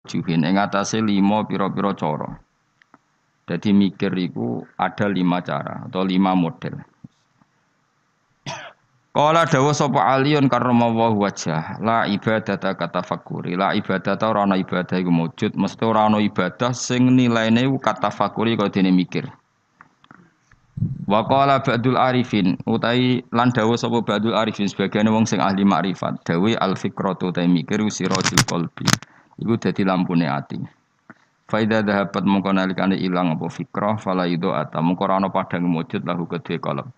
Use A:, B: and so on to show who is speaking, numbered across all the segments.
A: juhin ing atase 5 pira-pira cara. Jadi mikir iku ada 5 cara atau 5 model. Qala dawa sapa aliyun karramallahu wajhah la ibadata kata fakuri la ibadata ora ana ibadah iku wujud mesti ora ana ibadah sing nilaine kata fakuri kaya dene mikir. Wa qala ba'dul arifin utai lan dawa sapa ba'dul arifin sebagian wong sing ahli makrifat dawe al fikratu ta mikir sirajul qalbi iku dadi lampune ati. Faida dhahabat mongko nalikane ilang apa fikrah fala ido ata mongko ora ana padang wujud lahu kedue qalb.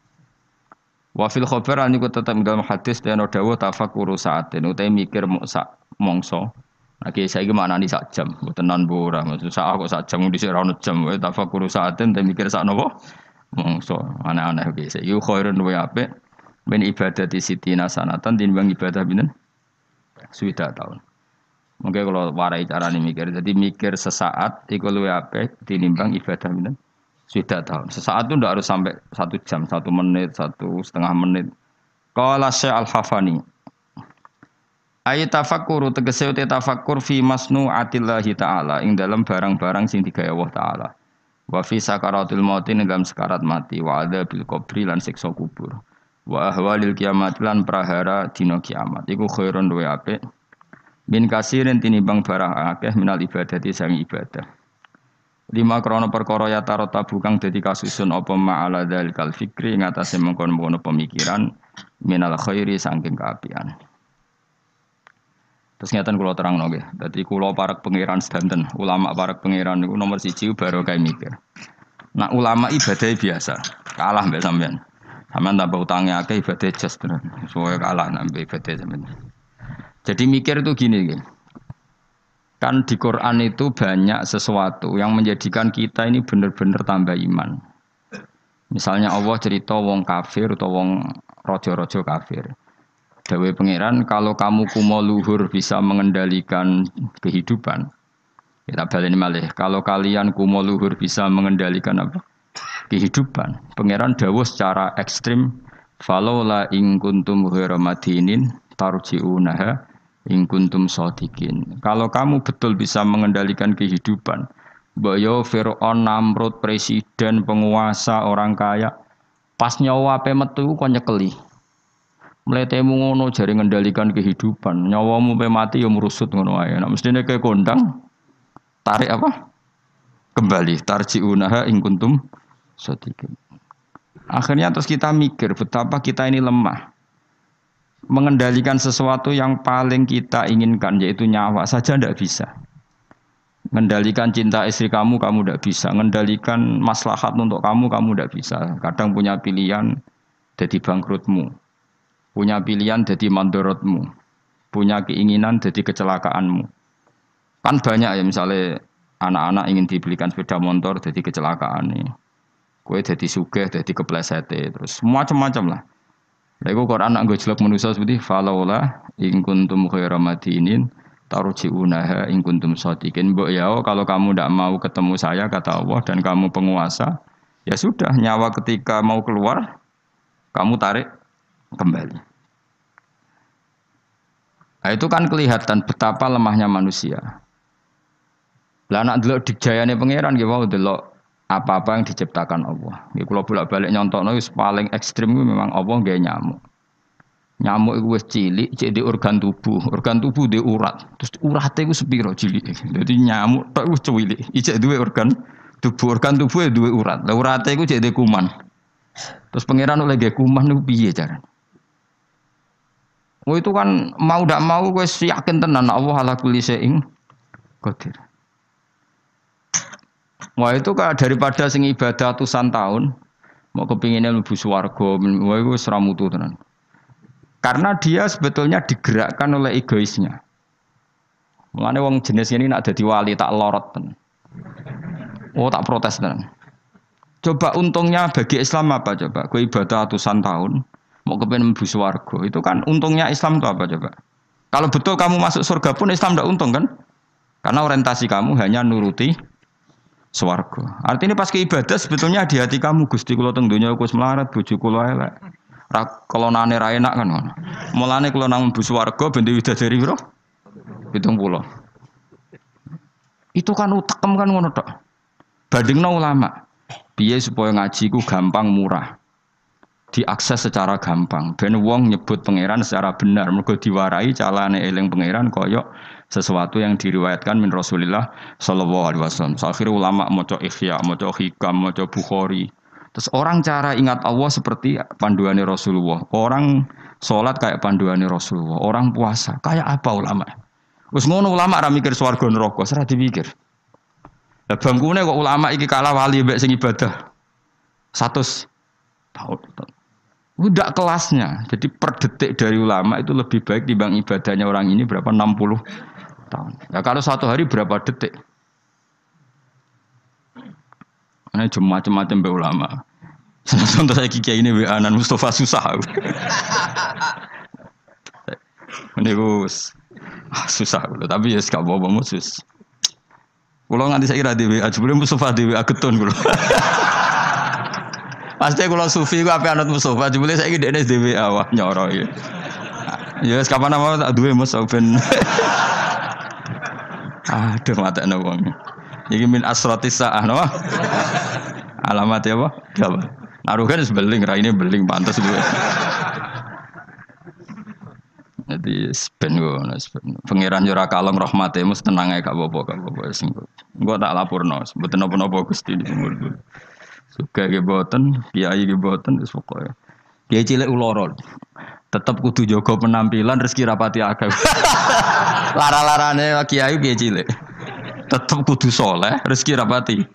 A: Wa fil khabar an iku tetep dalam hadis dene dawuh tafakkur saatin utahe mikir sak mongso. Lagi saiki maknani sak jam, mboten nan ora maksud sak kok sak jam dhisik ora ono jam wae tafakkur saatin te mikir sak napa mongso. Aneh-aneh iki sik yu khairun wa apik min ibadati sitina sanatan tinimbang ibadah pinten? Sudah tahun. Mungkin kalau warai carane mikir, jadi mikir sesaat iku luwih apik tinimbang ibadah pinten? Sudah tahun. Sesaat itu tidak harus sampai 1 jam, 1 menit, 1,5 menit. Qala Syekh Al-Hafani. Ayat tafakkur tegese uti tafakkur fi masnu'atillahi ta'ala ing dalam barang-barang sing digawe Allah taala. Wa fi sakaratul maut ing dalam sekarat mati wa adzabil qabri lan siksa kubur. Wa ahwalil kiamat lan prahara dina kiamat. Iku khairun luwih apik. Min kasirin tinimbang barang akeh minal ibadati sang ibadah. 5 krana perkara ya tarota bukang dadi kasusun apa ma'ala dzalikal fikri ing atase mengkon-mengkon pemikiran minal khairi saking kaapian. Terus ngeten kula terangno nggih. Dadi kula parek pangeran sedanten, ulama parek pangeran niku nomor 1 barokah mikir. Nah ulama ibadah biasa, kalah mbek sampean. Sampean tambah utange akeh ibadah jas tenan. Soale kalah nambah ibadah sampean. Jadi mikir itu gini nggih. Kan di Quran itu banyak sesuatu yang menjadikan kita ini benar-benar tambah iman. Misalnya Allah cerita wong kafir atau wong rojo-rojo kafir. Dawe pangeran kalau kamu kumo luhur bisa mengendalikan kehidupan. Kita baleni malih. Kalau kalian kumo luhur bisa mengendalikan apa? Kehidupan. Pangeran dawuh secara ekstrim. Falaula in kuntum ghairu madinin tarji'unaha in kuntum shadiqin. Kalau kamu betul bisa mengendalikan kehidupan, mbok yo Firaun, Namrud, presiden, penguasa, orang kaya, pas nyawa ape metu kok nyekeli. Mletemu ngono jare ngendalikan kehidupan, nyawamu pe mati yo merusut ngono wae. Nek mestine ke kondang tarik apa? Kembali tarjiunaha in kuntum shadiqin. Akhirnya terus kita mikir betapa kita ini lemah. Mengendalikan sesuatu yang paling kita inginkan yaitu nyawa saja tidak bisa. Mengendalikan cinta istri kamu tidak bisa. Mengendalikan maslahat untuk kamu tidak bisa. Kadang punya pilihan jadi bangkrutmu. Punya pilihan jadi mandorotmu. Punya keinginan jadi kecelakaanmu. Kan banyak ya misalnya anak-anak ingin dibelikan sepeda motor jadi kecelakaan nih. Kue jadi sugih, jadi kepleset terus macam-macam lah. Lego Quran nak gue jelek manusia seperti falaula in kuntum khairu madinin tarji'unaha in kuntum shadiqin. Mbok ya kalau kamu tidak mau ketemu saya kata Allah dan kamu penguasa, ya sudah nyawa ketika mau keluar kamu tarik kembali. Nah, itu kan kelihatan betapa lemahnya manusia. Lah nak delok dijayane pangeran nggih wae delok apa-apa yang diciptakan Allah. Nggih kula bolak-balik nyontokno wis paling ekstrem kuwi memang Allah nggawe nyamuk. Nyamuk iku wis cilik, cek di organ tubuh. Organ tubuh di urat. Terus urate iku sepiro cilik. Dadi nyamuk tok wis cilik. Ijek duwe organ tubuh. Organ tubuh duwe urat. Lah urate iku cek di kuman. Terus pangeran oleh nggawe kuman niku piye carane? Oh itu kan mau ndak mau wis yakin tenan Allah ala kulli syai'in qadir. Wah itu kan daripada sing ibadah ratusan tahun mau kepinginnya mlebu swarga, wah itu ora mutu tenan. Karena dia sebetulnya digerakkan oleh egoisnya. Mulane wong jenis ini nak dadi wali tak lorot tenan. Oh tak protes tenan. Coba untungnya bagi Islam apa coba? Kowe ibadah ratusan tahun mau kepengin mlebu swarga. Itu kan untungnya Islam itu apa coba? Kalau betul kamu masuk surga pun Islam ndak untung kan? Karena orientasi kamu hanya nuruti swarga. Artinya pas ke ibadah sebetulnya di hati kamu Gusti kula teng donya wis melarat, bojo kula elek. Ra kelonane ra enak kan ngono. Mulane kula nang mlebu swarga ben widadari piro? 70. Itu kan utekem kan ngono tok. Bandingno ulama. Piye supaya ngaji ku gampang murah. Diakses secara gampang. Ben wong nyebut pangeran secara benar. Mergo diwarai calane eling pangeran koyok sesuatu yang diriwayatkan min Rasulillah sallallahu alaihi wasallam. Akhirnya ulama maca Ihya, maca Hikam, maca Bukhari. Terus orang cara ingat Allah seperti panduannya Rasulullah. Orang sholat kayak panduannya Rasulullah. Orang puasa kayak apa ulama? Wis ngono ulama ra mikir swarga neraka, ora dipikir. Lah bangkune kok ulama iki kalah wali mbek sing ibadah. 100 tahun. Udah kelasnya. Jadi per detik dari ulama itu lebih baik dibanding ibadahnya orang ini berapa 60 tahun. Ya kalau satu hari berapa detik? Ini cuma macam-macam mbek ulama. Contoh saya kiai ini Anan Mustafa susah. Ini susah, tapi ya gak apa-apa musus. Kalau nganti saya kira dewi, sebelum Mustafa dewi agetun kalau. Pasti kalau sufi aku apa anut Mustafa, sebelum saya kira dia dewi awak nyoro ya. Ya kapan nama tak dewi Mustafa ben. Aduh mata nawang. Ini min asratis saah, no? Alamat ya apa? Apa? Naruhan sebeling, raine beling pantas dua. Jadi sepen ngono, pangeran yo ora kalong rahmate mus tenang ae gak apa-apa sing. Engko tak lapurno, mboten napa-napa Gusti niku. Suka ge boten, kiai ge boten wis pokoke. Kiai cilik uloro. Tetep kudu jaga penampilan rezeki rapati akeh. Lara-larane kiai kiai cilik. Tetep kudu saleh, rezeki rapati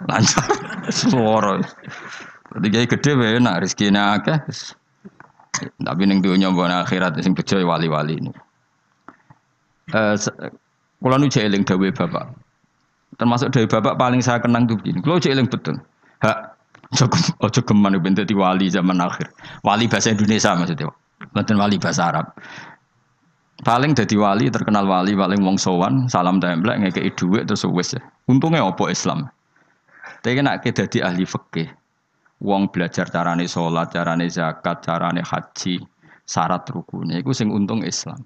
A: lancar. Suara. Dadi kiai gedhe wae nek rezekine akeh. Tapi ning dunya mbok akhirat sing bejo wali-wali ini. Kula nu eling dawuhe Bapak. Termasuk dawuhe Bapak paling saya kenang tuh begini. Kula eling betul. Hak ojo geman ben dadi wali zaman akhir. Wali bahasa Indonesia maksudnya. Mboten wali bahasa Arab. Paling dadi wali, terkenal wali paling wong sowan, salam templek ngekeki dhuwit terus wis. Untunge apa Islam? Tapi nek dadi ahli fikih. Wong belajar carane sholat, carane zakat, carane haji, syarat rukunnya, itu sing untung Islam.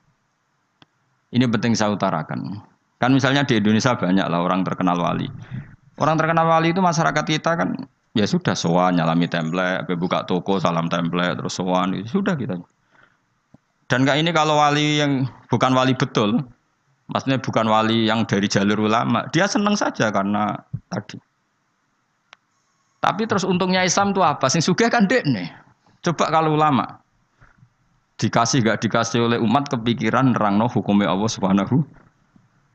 A: Ini penting saya utarakan. Kan misalnya di Indonesia banyak lah orang terkenal wali. Orang terkenal wali itu masyarakat kita kan ya sudah sowan nyalami template, buka toko salam template terus sowan itu sudah kita. Dan kayak ini kalau wali yang bukan wali betul, maksudnya bukan wali yang dari jalur ulama, dia senang saja karena tadi. Tapi terus untungnya Islam itu apa? Sing sugih kan dekne. Coba kalau ulama dikasih gak dikasih oleh umat kepikiran nerangno hukumnya Allah Subhanahu,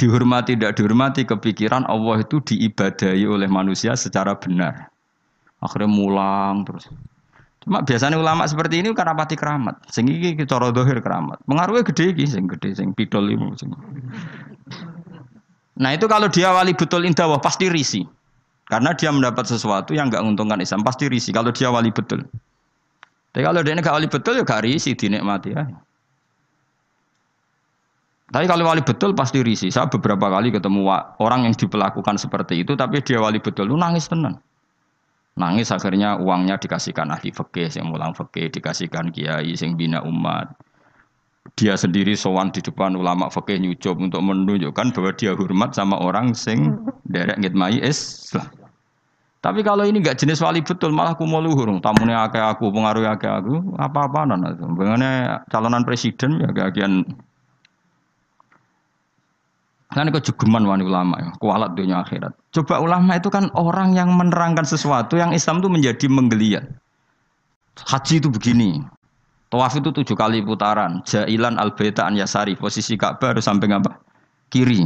A: dihormati tidak dihormati kepikiran Allah itu diibadahi oleh manusia secara benar. Akhirnya mulang terus. Cuma biasanya ulama seperti ini karena pati keramat. Sing iki cara zahir keramat. Pengaruhnya gede iki sing pidol iku sing. Nah, itu kalau dia wali betul indah pasti risi. Karena dia mendapat sesuatu yang enggak menguntungkan Islam, pasti risi kalau dia wali betul. Tapi kalau dia enggak wali betul ya enggak risi, dinikmati ya. Tapi kalau wali betul pasti risi. Saya beberapa kali ketemu orang yang diperlakukan seperti itu, tapi dia wali betul, lu nangis tenan. Nangis akhirnya uangnya dikasihkan ahli fikih, yang mulang fikih, dikasihkan kiai, yang bina umat. Dia sendiri sowan di depan ulama fikih nyucup untuk menunjukkan bahwa dia hormat sama orang sing derek ngitmai Islam. Tapi kalau ini enggak jenis wali betul, malah kumo luhur, tamune akeh aku, pengaruh akeh aku, apa-apaan itu. Bagaimana calonan presiden ya kagian. Kan kok jugeman wani ulama ya, kualat dunia akhirat. Coba ulama itu kan orang yang menerangkan sesuatu yang Islam itu menjadi menggeliat. Haji itu begini. Tawaf itu 7 kali putaran. Jailan al-baita an yasari. Posisi Ka'bah harus sampai apa? Kiri.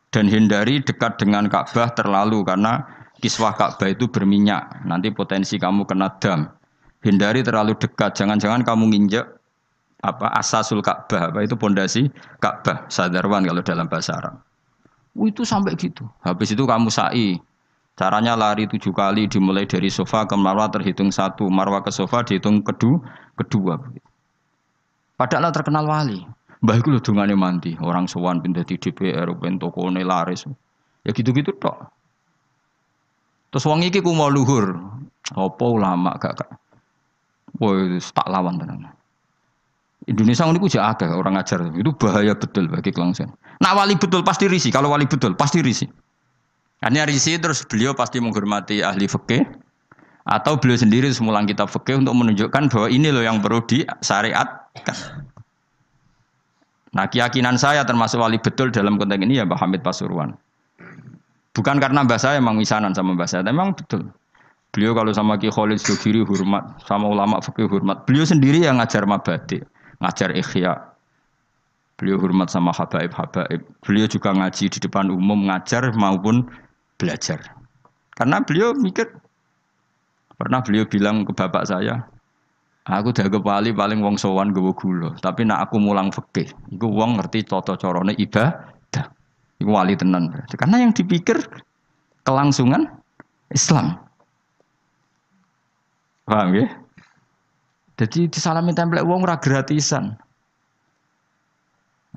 A: Dan hindari dekat dengan Ka'bah terlalu karena kiswah Ka'bah itu berminyak. Nanti potensi kamu kena dam. Hindari terlalu dekat. Jangan-jangan kamu nginjek asasul Ka'bah. Itu pondasi Ka'bah. Sadarwan kalau dalam bahasa Arab. Itu sampai gitu. Habis itu kamu sa'i. Caranya lari 7 kali dimulai dari sofa ke marwah terhitung 1, marwah ke sofa dihitung kedua. Padahal terkenal wali. Mbah iku lho dongane mandi, orang sowan pindah di DPR ben tokone laris. Ya gitu-gitu tok. Terus wong iki ku mau luhur. Apa ulama gak. Woi tak lawan tenan. Indonesia ini kudu akeh orang ngajar. Itu bahaya betul bagi kelangsungan. Nak wali betul pasti risih. Kalau wali betul pasti risih. Karena risih terus beliau pasti menghormati ahli fikih atau beliau sendiri semulang kitab fikih untuk menunjukkan bahwa ini loh yang perlu disyariatkan. Nah, keyakinan saya termasuk wali betul dalam konteks ini ya Mbah Hamid Pasuruan. Bukan karena mbah saya memang misanan sama mbah saya, memang betul. Beliau kalau sama Ki Khalid Jogiri hormat, sama ulama fikih hormat. Beliau sendiri yang ngajar mabadi, ngajar ikhya. Beliau hormat sama habaib-habaib. Beliau juga ngaji di depan umum, ngajar maupun belajar. Karena beliau mikir, pernah beliau bilang ke bapak saya, aku daga paling wong sowan gawa gula, tapi nak aku mulang fikih, iku wong ngerti tata carane ibadah. Iku wali tenan. Karena yang dipikir kelangsungan Islam. Paham ya? Jadi disalami template wong ora gratisan.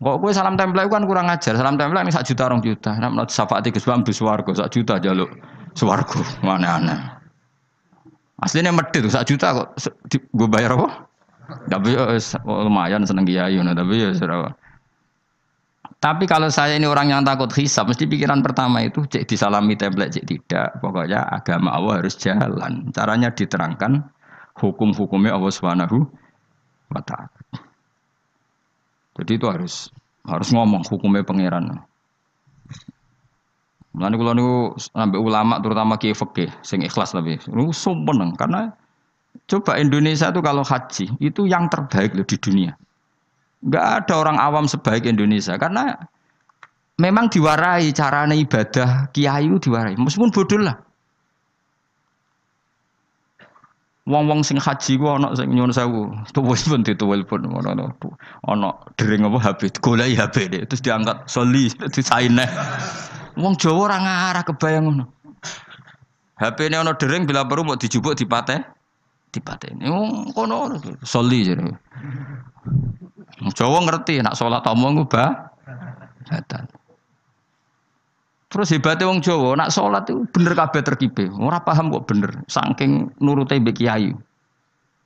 A: Kok kowe salam template kan kurang ajar. Salam template ini 1 juta 2 juta. Nek menurut syafaat Gus Bam bis swarga 1 juta jaluk swarga. Aneh-aneh. Aslinya medhit 1 juta kok gue bayar apa? Tapi lumayan seneng kiai tapi ya serah. Tapi kalau saya ini orang yang takut hisab, mesti pikiran pertama itu cek disalami template cek tidak. Pokoknya agama Allah harus jalan. Caranya diterangkan hukum-hukumnya Allah Subhanahu wa taala. Jadi itu harus ngomong hukumnya pangeran. Mulane kula niku ambek ulama terutama kiai fikih sing ikhlas tapi niku sumpeng karena coba Indonesia itu kalau haji itu yang terbaik loh di dunia. Enggak ada orang awam sebaik Indonesia karena memang diwarai carane ibadah kiai itu diwarai meskipun bodoh lah. Wong-wong sing haji ku ana sing nyuwun sewu, tuwil pun dituwil pun ana dering apa HP, goleki HP deh terus diangkat soli disaine. Wong Jawa ora ngarah kebayang ngono. HP-ne ana dering bila perlu mau dijupuk dipateni. Wong kono soli jare. Jawa ngerti nak salat omong ku batal. Terus hebatnya wong Jawa, nak sholat itu bener kabeh terkibe. Ora paham kok bener, saking nurute mbek kiai.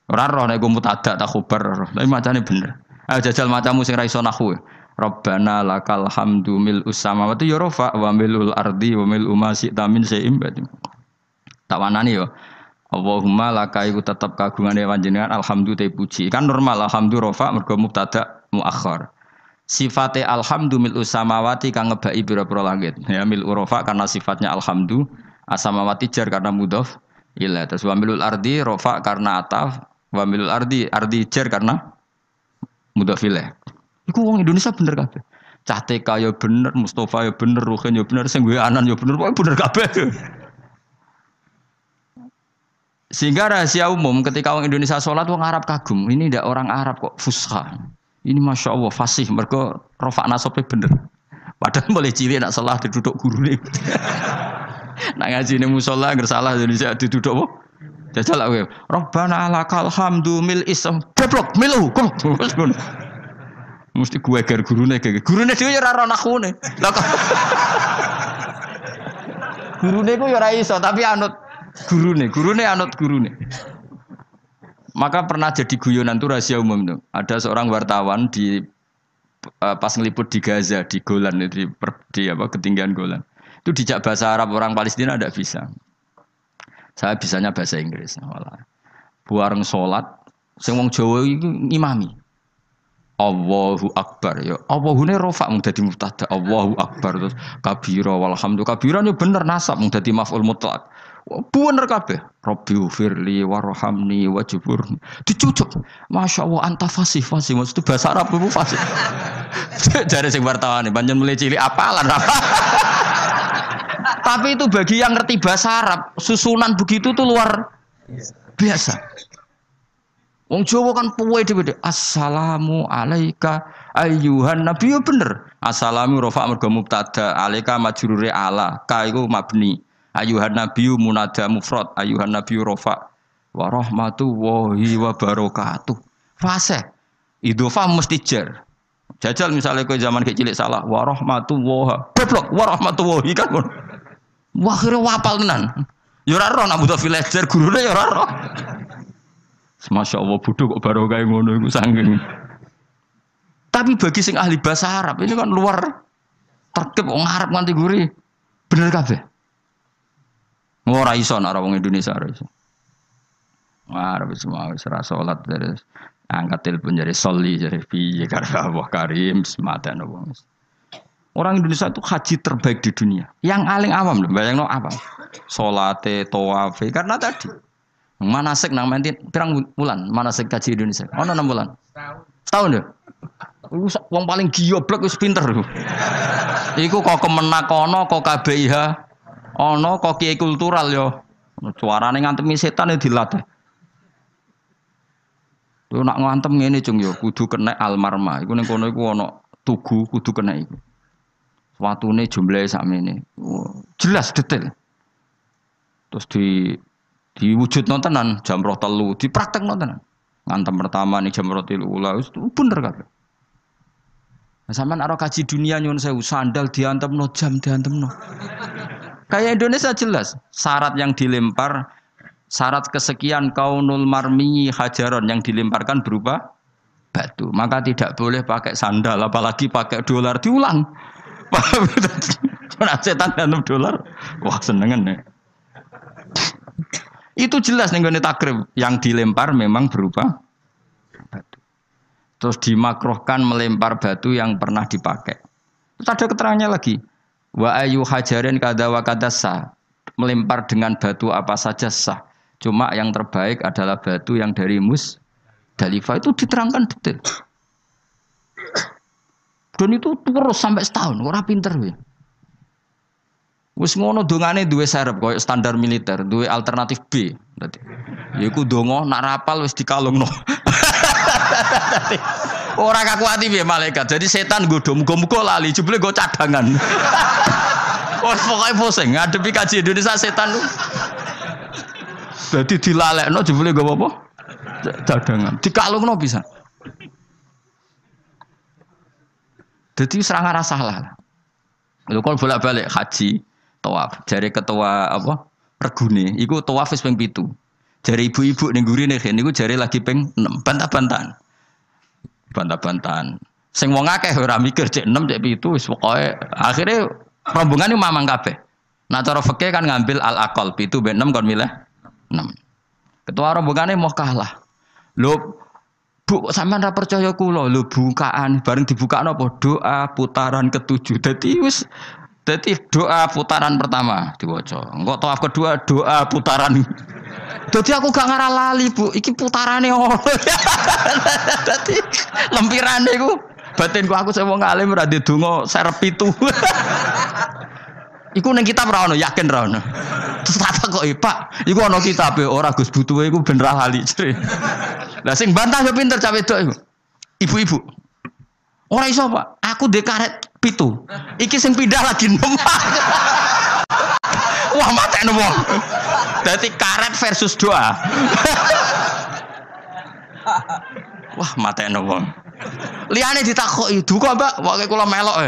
A: Ora roh nek mutada tak khubar, tapi macane bener. Ayo jajal macamu sing ra iso nahwu. Rabbana lakal hamdu mil samawati ya rafa wa milul ardi wa mil ma syi'ta min syai'in ba'd. Tak wanani yo. Allahumma laka iku tetep kagungane panjenengan alhamdulillah puji. Kan normal alhamdulillah rafa mergo mubtada muakhir. Sifate alhamdu mil'u samawati kang ngebaki pira-pira langit. Ya mil'u rafa karena sifatnya alhamdu, asamawati jar karena mudhof ilaih. Terus wa mil'ul ardi rafa karena ataf, wa mil'ul ardi jar karena mudhof ilaih. Iku wong Indonesia bener kabeh. Cah TK ya bener, Mustafa ya bener, Ruhin ya bener, sing Anan ya bener, pokoke bener kabeh. Sehingga rahasia umum ketika orang Indonesia sholat wong Arab kagum. Ini tidak orang Arab kok fusha. Ini masya Allah fasih, mereka rofak nasabnya bener. Padahal boleh cilik nak salah diduduk guru nih. Nak ngaji nih musola ngersalah Indonesia diduduk apa? Jajal lah gue. Robbana lakal hamdu mil isam. Goblok milu kok. Mesti gue ger gurune kayak gurune dia ya raro nakune. Gurune gue ya raiso tapi anut gurune anut gurune. Maka pernah jadi guyonan itu rahasia umum tuh. Ada seorang wartawan di pas ngeliput di Gaza di Golan di ketinggian Golan. Itu dijak bahasa Arab orang Palestina tidak bisa. Saya bisanya bahasa Inggris. Buareng sholat, sing wong Jawa itu imami. Allahu Akbar ya. Allahune rofa mung dadi mubtada. Allahu Akbar terus kabira walhamdulillah. Kabira yo bener nasab mung dadi maf'ul mutlaq. Bener kabeh. Rabbi ufirli warhamni wajburni. Dicucuk. Masya Allah anta fasih maksud itu bahasa Arab itu fasih. Jare sing wartawan panjen mulai cilik apalan apa. Tapi itu bagi yang ngerti bahasa Arab, susunan begitu tuh luar biasa. Wong Jawa kan puwe dhewe. Assalamu alayka ayyuhan nabi yo bener. Assalamu rafa mergo mubtada, alayka majrure ala, ka iku mabni. Ayuhan nabiyyu munada mufrad, ayuhan nabiyyu rafa wa rahmatullahi wa barakatuh. Fase idhofah mesti jar. Jajal misalnya kowe zaman kecil salah wa rahmatullah. Goblok wa rahmatullahi kan. Wah kira wapal tenan. Ya ora roh nak butuh villager gurune ya ora roh. Masya Allah bodoh kok barokah ngono iku saking. Tapi bagi sing ahli bahasa Arab ini kan luar terkep wong Arab nganti gurih. Bener kabeh. Ora iso nek wong Indonesia ora iso. Arab semua wis ora salat terus angkat telepon jadi soli jadi piye karo Allah Karim sematan wong. Orang Indonesia itu haji terbaik di dunia. Yang paling awam lho, bayangno apa? Salate, tawafe karena tadi manasik nang menti pirang bulan manasik haji Indonesia. Ono 6 bulan. Setahun ya? Wong paling giyoblek wis pinter lho. Iku kok kemenak ono kok KBIH ono kok kiai kultural yo. Suarane ngantemi setan ya dilatih. Lu nak ngantem ngene cung yo kudu kena almarma. Iku ning kono iku ono tugu kudu kena iku. Watune jumlahe sakmene. Jelas detail. Terus diwujud nontenan jam 3 dipraktek nontenan. Ngantem pertama nih jam 3 ula wis bener kabeh. Nah, sampean aro kaji dunia nyun sewu sandal diantemno jam diantemno. Kayak Indonesia jelas syarat yang dilempar syarat kesekian kaunul marmi hajaron yang dilemparkan berupa batu. Maka tidak boleh pakai sandal apalagi pakai dolar diulang. Karena setan dan $6. Wah senengan ya. Itu jelas nih gue takrib yang dilempar memang berupa batu. Terus dimakruhkan melempar batu yang pernah dipakai. Terus ada keterangannya lagi. Wa ayu hajarin kada wa kada sah. Melempar dengan batu apa saja sah. Cuma yang terbaik adalah batu yang dari Musdalifah itu diterangkan detail. Dan itu terus sampai setahun, ora pinter we. Wis ngono dongane duwe serep koyo standar militer, duwe alternatif B. Dadi yaiku donga nak rapal wis dikalungno. Ora kakuati piye malaikat. Jadi setan nggodho muga-muga lali jebule nggo cadangan. Wes pokoke pusing ngadepi kaji Indonesia setan lu. Dadi dilalekno jebule nggo apa? Cadangan. Dikalungno bisa. Jadi serangan rasa salah. Lho kon bolak-balik haji, tawaf. Jare ketua apa? Regune, iku tawaf wis ping 7. Jare ibu-ibu ning gurine kene niku jare lagi ping 6. Bantah-bantahan. Bantah-bantahan. Sing wong akeh ora mikir cek 6 cek 7 wis pokoke akhire rombongane mamang kabeh. Nah cara fikih kan ngambil al-aqal 7 ben 6 kon milih 6. Ketua rombongane mau kalah. Lho Bu, sampean ra percaya kula lho bukaan bareng dibukakno apa doa putaran ke-7. Dadi doa putaran pertama diwaca. Engko tawaf kedua doa putaran. Dadi aku gak ngarah lali, Bu. Iki putarane ono. Dadi lempirane iku batinku aku sing wong alim ora ndedonga serep 7. Iku ning kitab ra ono, yakin ra ono. Terus tak kok Pak, iku ana kitab ora Gus butuhe iku ben ra lali. Lah sing bantah yo pinter cah wedok iku. Ibu-ibu. Ora iso, Pak. Aku ndek karet 7. Iki sing pindah lagi 6. Wah, matekno wong. Dadi karet versus doa. Wah, matekno wong. Liyane ditakoki, "Duka, Mbak, pokoke kula melok."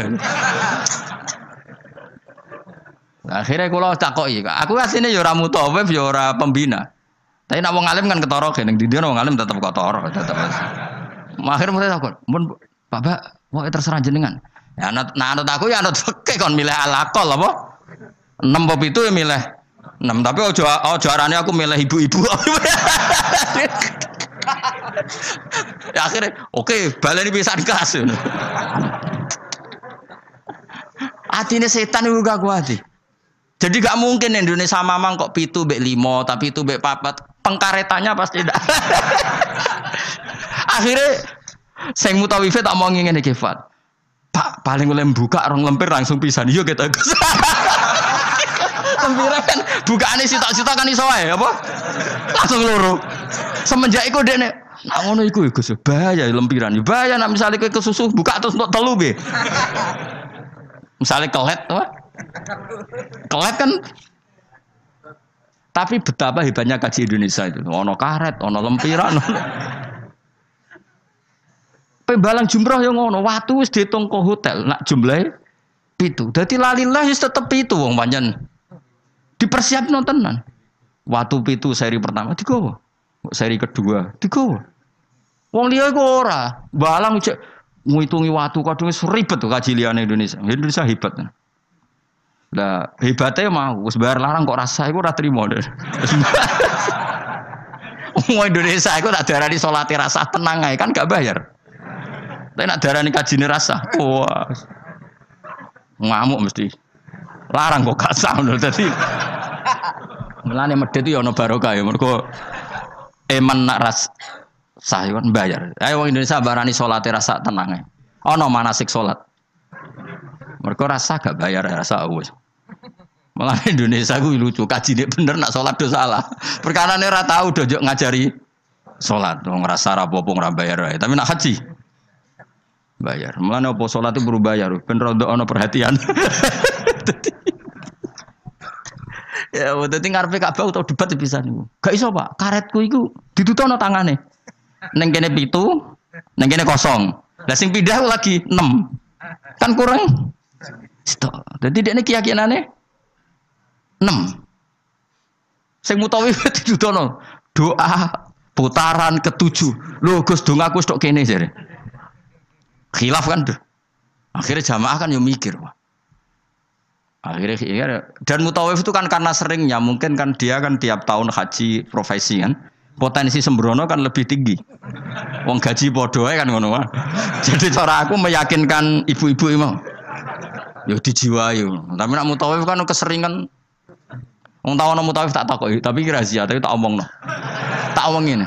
A: Akhirnya kula takoki, aku asline ya ora mutawif ya ora pembina. Tapi nak wong alim kan ketara kene ndi dene wong alim tetep ketara, tetep. Akhire mulai takon, "Mun Bapak, mau terserah jenengan." Ya anut aku ya anut fikih kon milih al-aqal apa? 6 apa 7 ya milih 6, tapi ojo arane aku milih ibu-ibu. Ya akhirnya, oke, baleni pisan kas. Atine setan iku gak kuat. Jadi gak mungkin Indonesia mamang kok 7 mbek 5, tapi 7 mbek 4. Pengkaretannya pasti tidak. Akhirnya sing mutawife tak mau ngene iki, Fat. Pak, paling oleh buka rong lempir langsung pisan. Yo kita. Lempire kan bukaane sitok-sitok kan iso wae apa? Langsung loro. Semenjak iku dekne, nak ngono iku Gus, bahaya lempiran. Bahaya nak misale kowe kesusu buka terus untuk telu be. Misale kelet apa? Kelet kan. Tapi betapa hebatnya kaji Indonesia itu. Ono karet, ono lempiran. Pembalang jumroh yang ngono, watu wis diitung ke hotel, nak jumlahe 7. Dadi lalilah wis tetep 7 wong pancen. Dipersiapno tenan. Watu 7 seri pertama digowo. Seri kedua digowo. Wong liya iku ora, balang cek Ngitungi waktu kadung ribet tuh kaji liyane Indonesia. Indonesia hebat. Lah hebatnya mau wis bayar larang kok rasa iku ora trimo deh. Wong Indonesia iku tak darani salate rasa tenang ae kan gak bayar. Tapi nak darani kajine rasa. Wah. Ngamuk mesti. Larang kok gak sah ngono dadi. Mulane medhit yo ana barokah ya mergo eman nak ras sah kan bayar. Ayo wong Indonesia barani salate rasa tenang ae. Ana manasik salat. Mergo rasa gak bayar rasa wis. Malah Indonesia ku lucu, kajine bener nak salat do salah. Perkarane ora tau do ngajari salat, wong rasa ra apa-apa ora bayar wae. Tapi nak haji bayar. Mulane apa salat itu perlu bayar, ben rondo ana perhatian. Ya, dadi ngarepe Ka'bah utawa debat bisa niku. Gak iso, Pak. Karetku iku ditutono tangane. Ning kene 7, ning kene 0. Lah sing pindah lagi 6. Kan kurang. Stok. Dadi dekne keyakinane 6. Sing mutawi ditutono doa putaran ke-7. Lho Gus dongaku stok kene jare. Khilaf kan. Akhirnya jamaah kan yo mikir, Pak. Akhirnya ya, dan mutawif itu kan karena seringnya mungkin kan dia kan tiap tahun haji profesi kan potensi sembrono kan lebih tinggi. Wong gaji podo kan ngono. Jadi cara aku meyakinkan ibu-ibu imam. Yo dijiwai. Tapi nak mutawif kan keseringan. Wong tahu nak mutawif tak takoki, tapi rahasia tapi tak omongno. Tak omongin.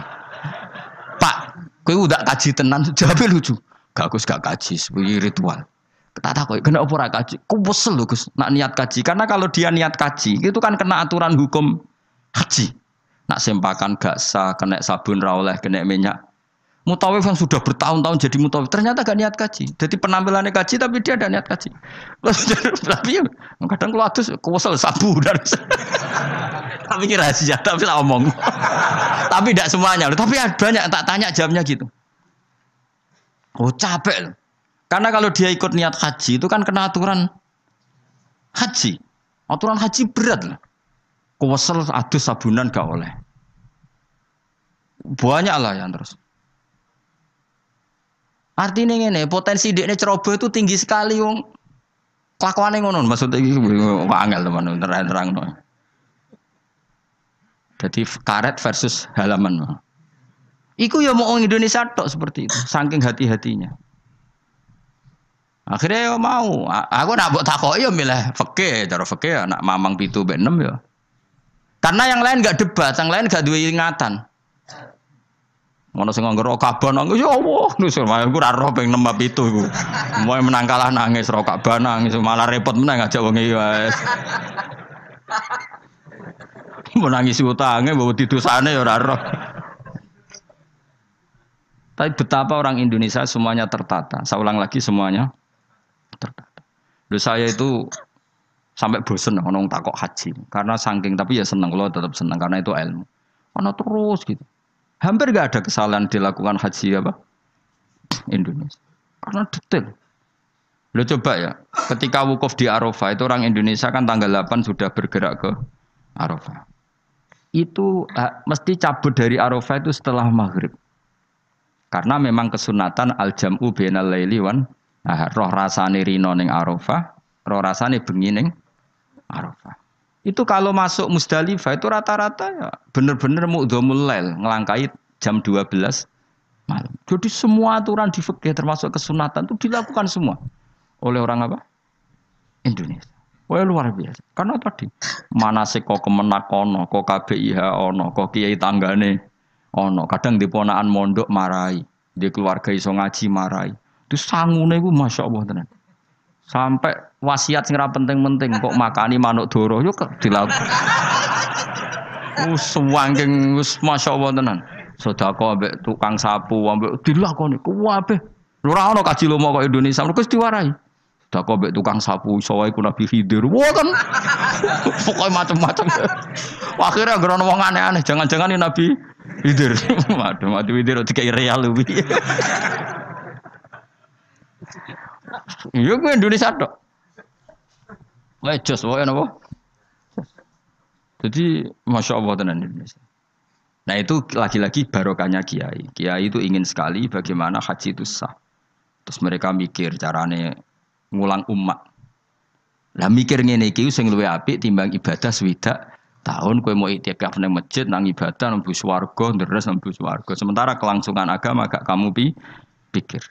A: Pak, kowe udah kaji tenan, jawabnya lucu. Gak Gus gak kaji, sebagai ritual. Tak takoki, kena apa ora kaji? Ku wesel lho Gus, nak niat kaji. Karena kalau dia niat kaji, itu kan kena aturan hukum haji. Nak sempakan gak sah, kena sabun ra oleh, kena minyak. Mutawif yang sudah bertahun-tahun jadi mutawif, ternyata gak niat kaji. Jadi penampilannya kaji, tapi dia ada niat kaji. Tapi kadang kalau adus, kuwesel sabu. Tapi kira rahasia, tapi tak omong. Tapi tidak semuanya. Tapi banyak tak tanya jamnya gitu. Oh capek loh. Karena kalau dia ikut niat haji, itu kan kena aturan haji. Aturan haji berat loh. Kuwesel adus sabunan gak oleh. Banyak lah yang terus. Artinya ini potensi dekne ceroboh itu tinggi sekali wong. Kelakuane ngono maksudnya iki angel teman terang-terang no. Jadi karet versus halaman. Iku ya mau orang Indonesia tok seperti itu, saking hati-hatinya. Akhirnya ya mau, aku nak mbok takoki ya milih fikih, cara fikih nak mamang 7 mbek 6 ya. Karena yang lain enggak debat, yang lain enggak duwe ingatan. Ngono sing nganggo Rokabah nangis ya Allah, nus aku ora roh ping 6 7 iku. Moe menang kalah nangis Rokabah nangis malah repot menang ngajak wong iki wis. Menangis utange mbok didosane ya ora roh. Tapi betapa orang Indonesia semuanya tertata. Saya ulang lagi semuanya tertata. Lalu saya itu sampai bosen ngomong takok haji karena saking tapi ya seneng loh tetap seneng karena itu ilmu. Karena terus gitu. Hampir gak ada kesalahan dilakukan haji apa Indonesia. Karena detail. Lo coba ya, ketika wukuf di Arafah itu orang Indonesia kan tanggal 8 sudah bergerak ke Arafah. Itu mesti cabut dari Arafah itu setelah maghrib. Karena memang kesunatan al-jam'u bainal laili wan roh rasane rino ning Arafah, roh rasane bengi ning Arafah. Itu kalau masuk Musdalifah itu rata-rata ya bener-bener mu'dhamul lail, ngelangkai jam 12 malam. Jadi semua aturan di fikih termasuk kesunatan itu dilakukan semua oleh orang apa? Indonesia. Wah luar biasa. Karena tadi manasik kok kemenak ono, kok KBIH ono, kok kiai tanggane ono. Kadang di ponakan mondok marai, di keluarga iso ngaji marai. Itu sangune iku masyaallah tenan. Sampai wasiat sing ra penting-penting kok makani manuk doro yo dilakukan. Suwangking wis masyaallah tenan. Sedekah ambek tukang sapu ambek dilakoni kuwabe. Lho ora ono kaji lomo kok Indonesia mergo wis diwarai. Sedekah ambek tukang sapu iso wae ku Nabi Khidir. Wah kan pokoke macam-macam. Akhirnya gerono wong aneh-aneh, jangan-jangan ini Nabi Khidir. Waduh, Nabi Khidir dikai real lho. Iya gue Indonesia tok. Jos wae napa? Jadi Masya Allah tenan Indonesia. Nah itu lagi-lagi barokahnya Kiai. Kiai itu ingin sekali bagaimana haji itu sah. Terus mereka mikir carane ngulang umat. Lah mikir ngene iki sing luwih apik timbang ibadah swidak tahun kowe mau iktikaf nang masjid nang ibadah nang swarga ndres nang swarga. Sementara kelangsungan agama gak kamu pikir.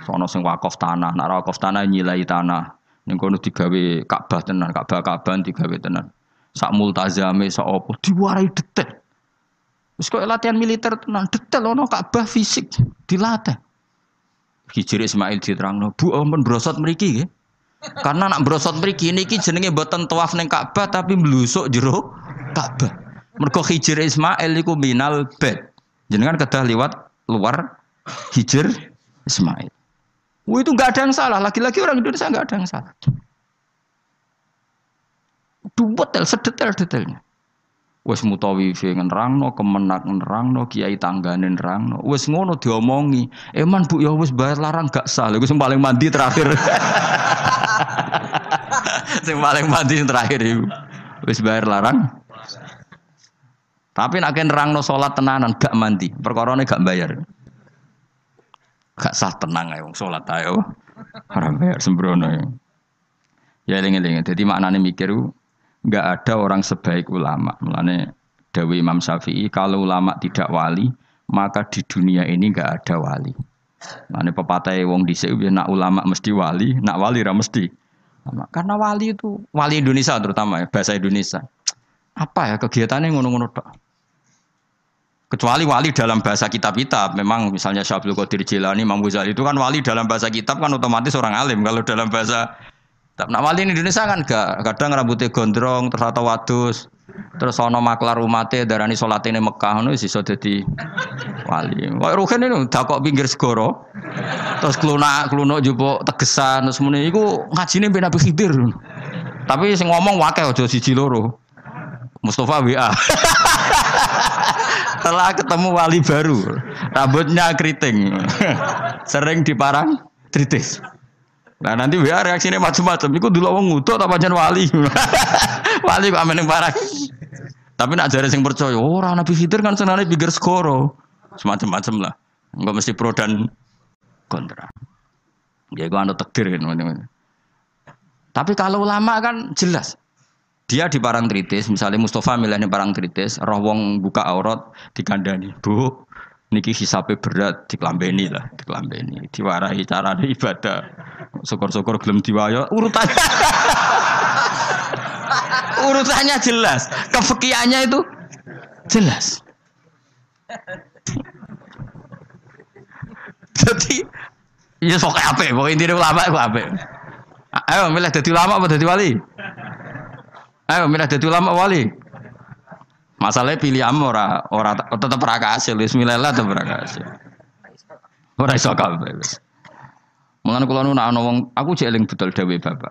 A: Sono sing wakaf tanah, nek wakaf tanah nyilai tanah. Ning kono digawe Ka'bah tenan, Ka'bah digawe tenan. Sak multazame sak opo diwarai detail. Wis kok latihan militer tenan, detail ono Ka'bah fisik dilatih. Hijri Ismail diterangno, Bu ampun brosot mriki nggih. Karena nak brosot mriki niki jenenge mboten tawaf ning Ka'bah tapi mblusuk jero Ka'bah. Mergo Hijri Ismail iku minal bait. Jenengan kedah liwat luar Hijr Ismail. Itu enggak ada yang salah, lagi-lagi orang Indonesia enggak ada yang salah. Detail sedetail-detailnya. Wes mutawifi nerangno, kemenak nerangno, kiai tanggane nerangno. Wes ngono diomongi. Eman Bu ya wes bayar larang gak sah. Lha sing paling mandi terakhir. Sing paling mandi terakhir iku. Wes bayar larang. Tapi nek nerangno salat tenanan gak mandi, perkarane gak bayar. Gak sah tenang ae wong salat ae. Ora bayar sembrono. Ya eling-eling. Dadi maknane mikir enggak ada orang sebaik ulama. Mulane dawuh Imam Syafi'i, kalau ulama tidak wali, maka di dunia ini enggak ada wali. Mulane pepatah wong dhisik nak ulama mesti wali, nak wali ra mesti. Karena wali itu wali Indonesia terutama ya, bahasa Indonesia. Apa ya kegiatannya ngono-ngono tok. Kecuali wali dalam bahasa kitab-kitab, memang misalnya Syekh Abdul Qadir Jilani, Imam Ghazali itu kan wali dalam bahasa kitab kan otomatis orang alim. Kalau dalam bahasa nah wali Indonesia kan gak, kadang rambutnya gondrong, terus atau wadus, terus ono maklar umate darani salate ning Mekah ngono wis iso dadi wali. Kok rugen itu dakok pinggir segara. Terus klunak jupuk tegesan terus mene iku ngajine ben Nabi Khidir. Tapi sing ngomong wakil aja siji loro. Mustafa WA. Setelah ketemu wali baru, rambutnya keriting. Sering diparang tritis. Nah nanti WA reaksinya macam-macam. Iku dulu wong ngutuk apa jan wali. Wali kok ameneng parah. Tapi nak jare sing percaya, ora Nabi Khidir kan senane pinggir segara. Semacam-macam lah. Enggak mesti pro dan kontra. Ya iku anu takdir kan. Tapi kalau ulama kan jelas. Dia di parang tritis, misalnya Mustafa milihnya parang tritis, roh wong buka aurat dikandani. Bu, niki hisabe berat diklambeni lah, diklambeni. Diwarahi carane ibadah. Syukur-syukur gelem diwayo urutannya jelas, kefikihannya itu jelas. Jadi ya sok apik, pokoke intine ulama iku apik. Ayo milih dadi ulama apa dadi wali? Ayo milih dadi ulama wali. Masalahnya pilih ora tetep ora kasil, bismillah tetep ora kasil. Ora iso kabeh wis. Mulane kula nu ana wong aku jek eling betul dawuh Bapak.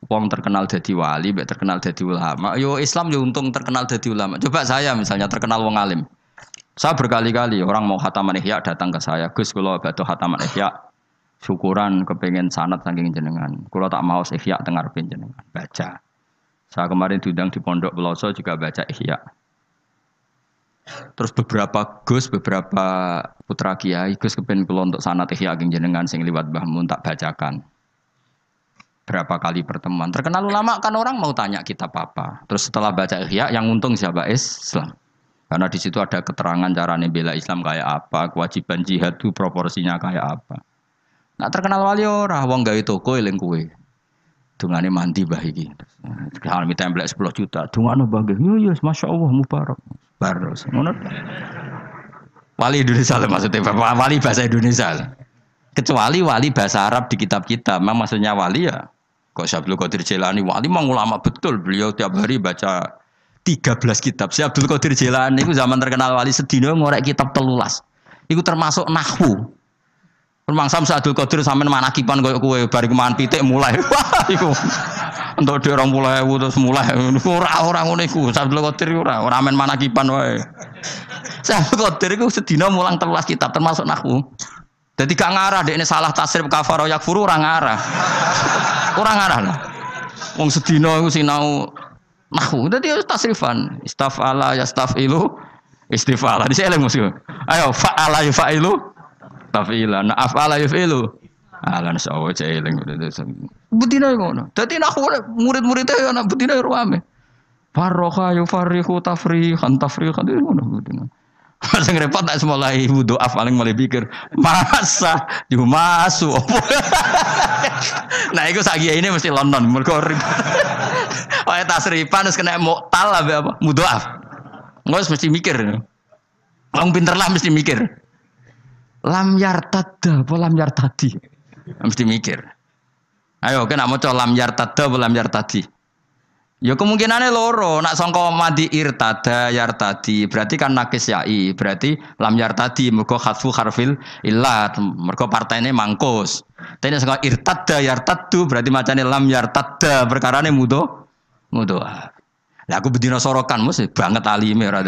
A: Wong terkenal dadi wali, mbek terkenal dadi ulama. Yo Islam yo untung terkenal dadi ulama. Coba saya misalnya terkenal wong alim. Saya berkali-kali orang mau khataman Ihya datang ke saya. Gus kula badhe khataman Ihya. Syukuran kepengen sanad saking jenengan. Kula tak mau Ihya teng ngarepe jenengan. Baca. Saya kemarin diundang di Pondok Peloso juga baca Ihya. Terus beberapa putra kiai Gus kepen kula untuk sanad Ihya saking jenengan sing liwat Mbah Mun tak bacakan. Berapa kali pertemuan. Terkenal ulama kan orang mau tanya kitab apa. Terus setelah baca Ihya yang untung siapa? Islam. Karena di situ ada keterangan carane bela Islam kayak apa, kewajiban jihad itu proporsinya kayak apa. Nah terkenal wali ora, wong gawe toko eling kowe. Dungane mandi mbah iki. Kalau minta template 10 juta, dungane mbah nggih. Yo masyaallah mubarak. Baros. Ngono. Wali Indonesia maksudnya wali bahasa Indonesia. Kecuali wali bahasa Arab di kitab-kitab, memang maksudnya wali ya. Kok Syekh Abdul Qadir Jilani wali memang ulama betul, beliau tiap hari baca 13 kitab. Syekh Abdul Qadir Jilani itu zaman terkenal wali sedina ngorek kitab 13. Iku termasuk nahwu. Rumangsa Syekh Abdul Qadir sampean manakipan koyo kowe bari keman pitik mulai. Wah iku. Entuk dhek 20.000 terus mulai. Ora ngono iku. Syekh Abdul Qadir ora men manakipan wae. Syekh Abdul Qadir iku sedina mulang 13 kitab termasuk nahwu. Jadi gak ngarah dekne salah tasrif kafaro yakfuru ora ngarah. Ora ngarah lah. Wong sedina iku sinau nahwu. Dadi tasrifan istafala yastafilu istifala. Dise eling mesti. Ayo fa'ala yafailu Tafilan. Nah, afala yufilu. Alan sawo celing. Betina ngono. Dadi nek murid-murid e ana betina ruame. Farroha yufarihu tafrihan ngono betina. Sing repot nek mulai wudu paling mulai pikir masa dimasu. Nah iku sak ini mesti London mergo ribet. Wae tasripan wis kena muktal apa mudhoaf. Engko mesti mikir. Wong pinter lah mesti mikir. Lam yartadda apa lam yartadi? Mesti mikir. Ayo kena maca lam yartadda apa lam yartadi? Ya kemungkinannya loro, nak sangka madi irtada yartadi, berarti kan nakis yai, berarti lam yartadi mergo khatfu harfil illat, mergo partainya mangkus. Tapi sangka irtada yartaddu berarti macane lam yartadda, perkarane mudo. Lah aku bedina sorokan mesti banget alime ora.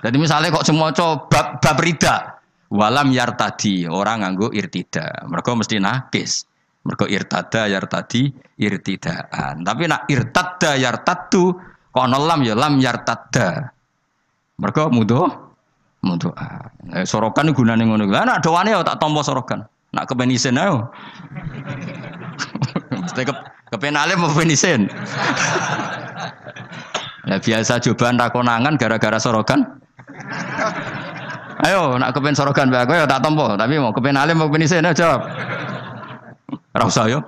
A: Jadi misalnya kok semua coba bab rida, walam yartadi, orang nganggo irtida, mergo mesti nakis. Mergo irtada yartadi irtidaan. Tapi nak irtadda yartaddu kok ana lam ya lam yartadda. Mergo mudo. Sorokan gunane ngono. Lah nak doane ya tak tampa sorokan. Nak kepen isin ayo. Mesti kepen alim mau isin. Lah biasa cobaan ra konangan gara-gara sorokan. Ayo nak kepen sorokan bae aku ya tak tampa, tapi mau kepen alim mau kepen isin ayo jawab. Ora usah yo.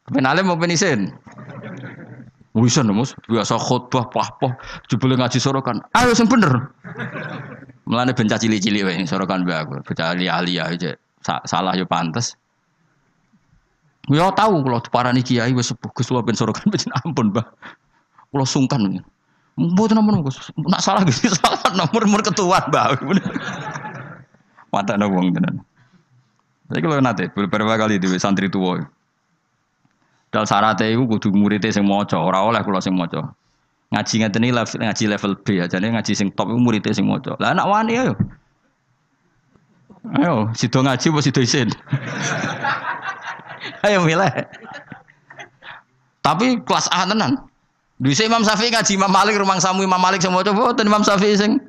A: Kepen mau penisin. Wisan Mus, biasa khutbah pah-pah jebule ngaji sorokan. Ayo sing bener. Mulane ben cilik-cilik wae sorokan mbak aku. Bocah ahli aja. Salah yo pantes. Yo tahu kalau parani kiai wis sepuh Gus ben sorokan ben ampun, Mbah. Kula sungkan. Mboten ampun Gus. Nak salah Gus salah nomor ketua, Mbah. Mata ada wong tenan. Saya kalau nanti beberapa kali di santri tua. Dal syaratnya itu kudu muridnya sing maca, ora oleh kula sing maca. Ngaji ngeten iki ngaji level B aja, jadi ngaji sing top itu muridnya sing maca. Lah anak wani ayo. Ayo, sido ngaji apa sido isin. Ayo milih. Tapi kelas A tenan. Dhisik Imam Syafi'i ngaji Imam Malik rumang samu Imam Malik sing maca boten Imam Syafi'i sing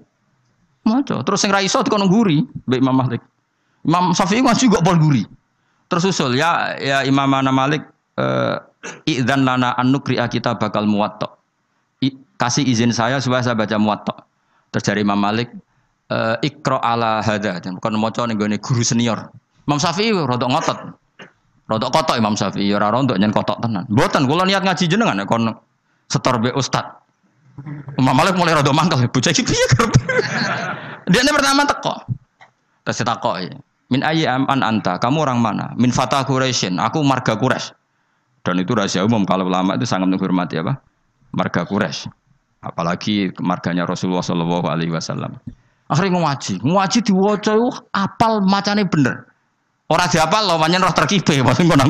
A: maca. Terus sing ra iso dikono nguri mbek Imam Malik. Imam Syafi'i ngaji kok pol nguri. Terus usul ya Imam Malik idzan lana an nuqri'a kita bakal muwatta. Kasih izin saya supaya saya baca muwatta. Terus dari Imam Malik ikra ala hadza. Kon maca ning gone guru senior. Imam Syafi'i rodok ngotot. Rodok kotok Imam Syafi'i ora rodok nyen kotok tenan. Mboten kula niat ngaji jenengan kon setor be ustaz. Imam Malik mulai rodok mangkel. Bocah iki piye kerep. Dia pertama teko. Terus ditakoki, "Min ayyi an anta? Kamu orang mana?" "Min Fatah Quraisyin." Aku marga Quraisy. Dan itu rahasia umum kalau ulama itu sangat menghormati apa? Marga Quraisy. Apalagi marganya Rasulullah sallallahu alaihi wasallam. Akhirnya ngaji diwaca apal macane bener. Ora dihafal lho, pancen roh terkibe, pancen kono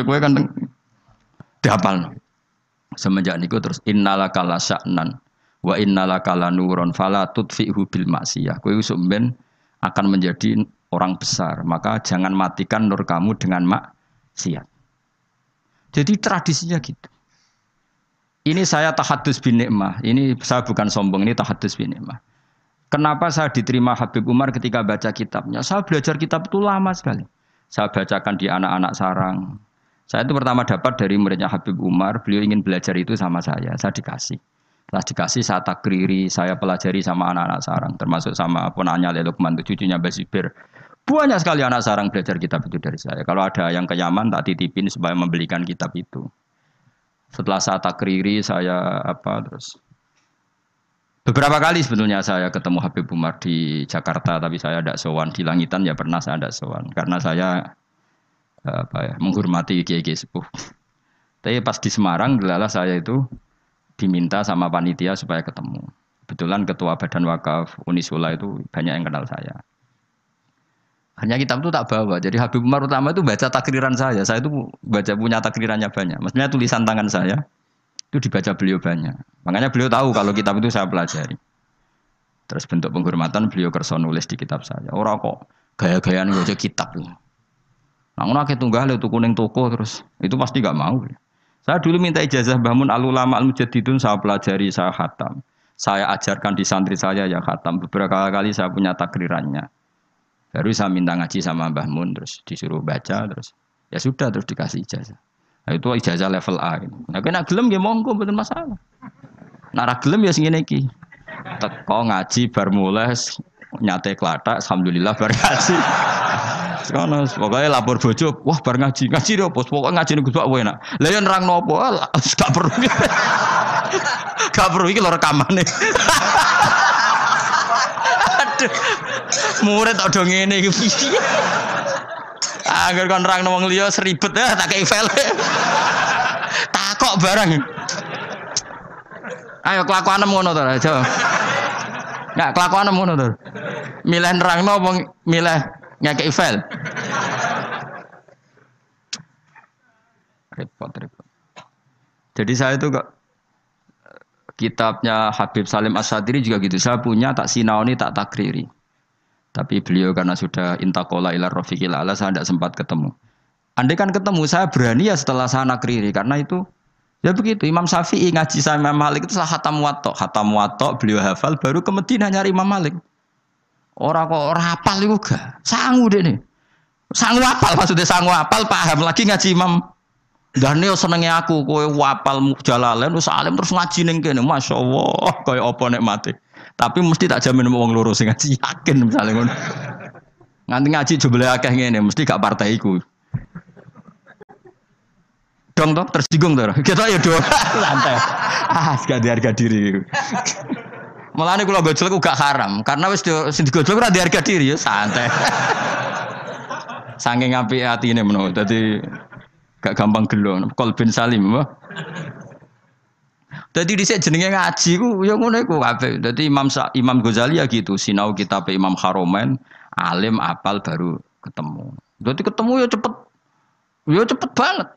A: kowe kan dihafal. Semenjak niku terus innalaka la sya'nan wa innalaka la nurun fala tudfihu bil maksiyah. Kowe sampean akan menjadi orang besar, maka jangan matikan nur kamu dengan maksiat. Jadi tradisinya gitu. Ini saya tahadus bin nikmah. Ini saya bukan sombong, ini tahadus bin nikmah. Kenapa saya diterima Habib Umar ketika baca kitabnya? Saya belajar kitab itu lama sekali. Saya bacakan di anak-anak sarang. Saya itu pertama dapat dari muridnya Habib Umar. Beliau ingin belajar itu sama saya dikasih. Setelah dikasih, saya takriri, saya pelajari sama anak-anak sarang. Termasuk sama ponanya Lukman, cucunya Basibir. Banyak sekali anak sarang belajar kitab itu dari saya. Kalau ada yang ke Yaman, tak titipin supaya membelikan kitab itu. Setelah saya takriri, terus beberapa kali sebetulnya saya ketemu Habib Umar di Jakarta, tapi saya tidak sowan. Di Langitan ya pernah saya tidak sowan, karena saya menghormati kiai-kiai sepuh. Tapi pas di Semarang, gelalah saya itu diminta sama panitia supaya ketemu. Kebetulan ketua Badan Wakaf Unisula itu banyak yang kenal saya. Hanya kitab itu tak bawa. Jadi Habib Umar utama itu baca takriran saya. Saya itu punya takrirannya banyak. Maksudnya tulisan tangan saya itu dibaca beliau banyak. Makanya beliau tahu kalau kitab itu saya pelajari. Terus bentuk penghormatan beliau kerso nulis di kitab saya. Orang kok gaya-gayaan baca kitab. Nah, ngono akeh tunggal itu kuning toko terus itu pasti enggak mau. Saya dulu minta ijazah Mbah Mun Al-Ulama Al-Mujaddidun, saya pelajari, saya khatam. saya ajarkan di santri saya ya khatam. Beberapa kali saya punya takrirannya. Baru saya minta ngaji sama Mbah Mun, terus disuruh baca, terus ya sudah, terus dikasih ijazah. Nah, itu ijazah level A. Nah, kena gelem ya monggo, betul masalah. Nara gelem ya sing ngene iki. Teko ngaji bar mulai nyate klathak, alhamdulillah bar ngaji. Sekono pokoke lapor bojo, wah bar ngaji lho, pokoke ngaji ning Gus Pak enak. Lah ya nerangno apa? Gak perlu. Gak perlu iki lho rekamane. Aduh. Murid tok do ngene iki piye? Angger kon nerangno wong liya seribet tak kei file. Takok barang. Ayo kelakuanem ngono to, aja. Enggak kelakuanem ngono to. Milih nerangno apa milih ngekeki file? Repot. Jadi saya itu kok kitabnya Habib Salim As-Sadiri juga gitu. Saya punya tak sinaoni tak takriri. Tapi beliau karena sudah intakola ila rafiqil ala saya tidak sempat ketemu. Andai kan ketemu saya berani ya setelah saya nakriri karena itu ya begitu. Imam Syafi'i ngaji sama Imam Malik itu setelah khatam muwatta beliau hafal baru ke Madinah nyari Imam Malik. Orang kok ora hafal iku gak. Sangu dene. Sangu hafal maksudnya sangu hafal paham lagi ngaji Imam. Dan yo senenge aku kowe hafal Jalalain wis alim terus ngaji ning kene. Masyaallah kaya apa nek mati. Tapi mesti tak jamin wong loro sing ngaji yakin misale ngono. Nganti ngaji jebule akeh ngene mesti gak partai iku. Dong toh tersinggung toh. Kita ya doa santai. Gak ada harga diri. Malah nih kalau gojol gak haram karena wis digojol ora ada harga diri ya santai. Saking apik atine menoh. Dadi gak gampang gelo. Kolbin Salim apa? Dadi dhisik jenenge ngaji ku ya ngono iku kabeh. Dadi Imam Ghazali ya gitu, sinau kitab Imam Haromain, alim apal baru ketemu. Dadi ketemu ya cepet. Ya cepet banget.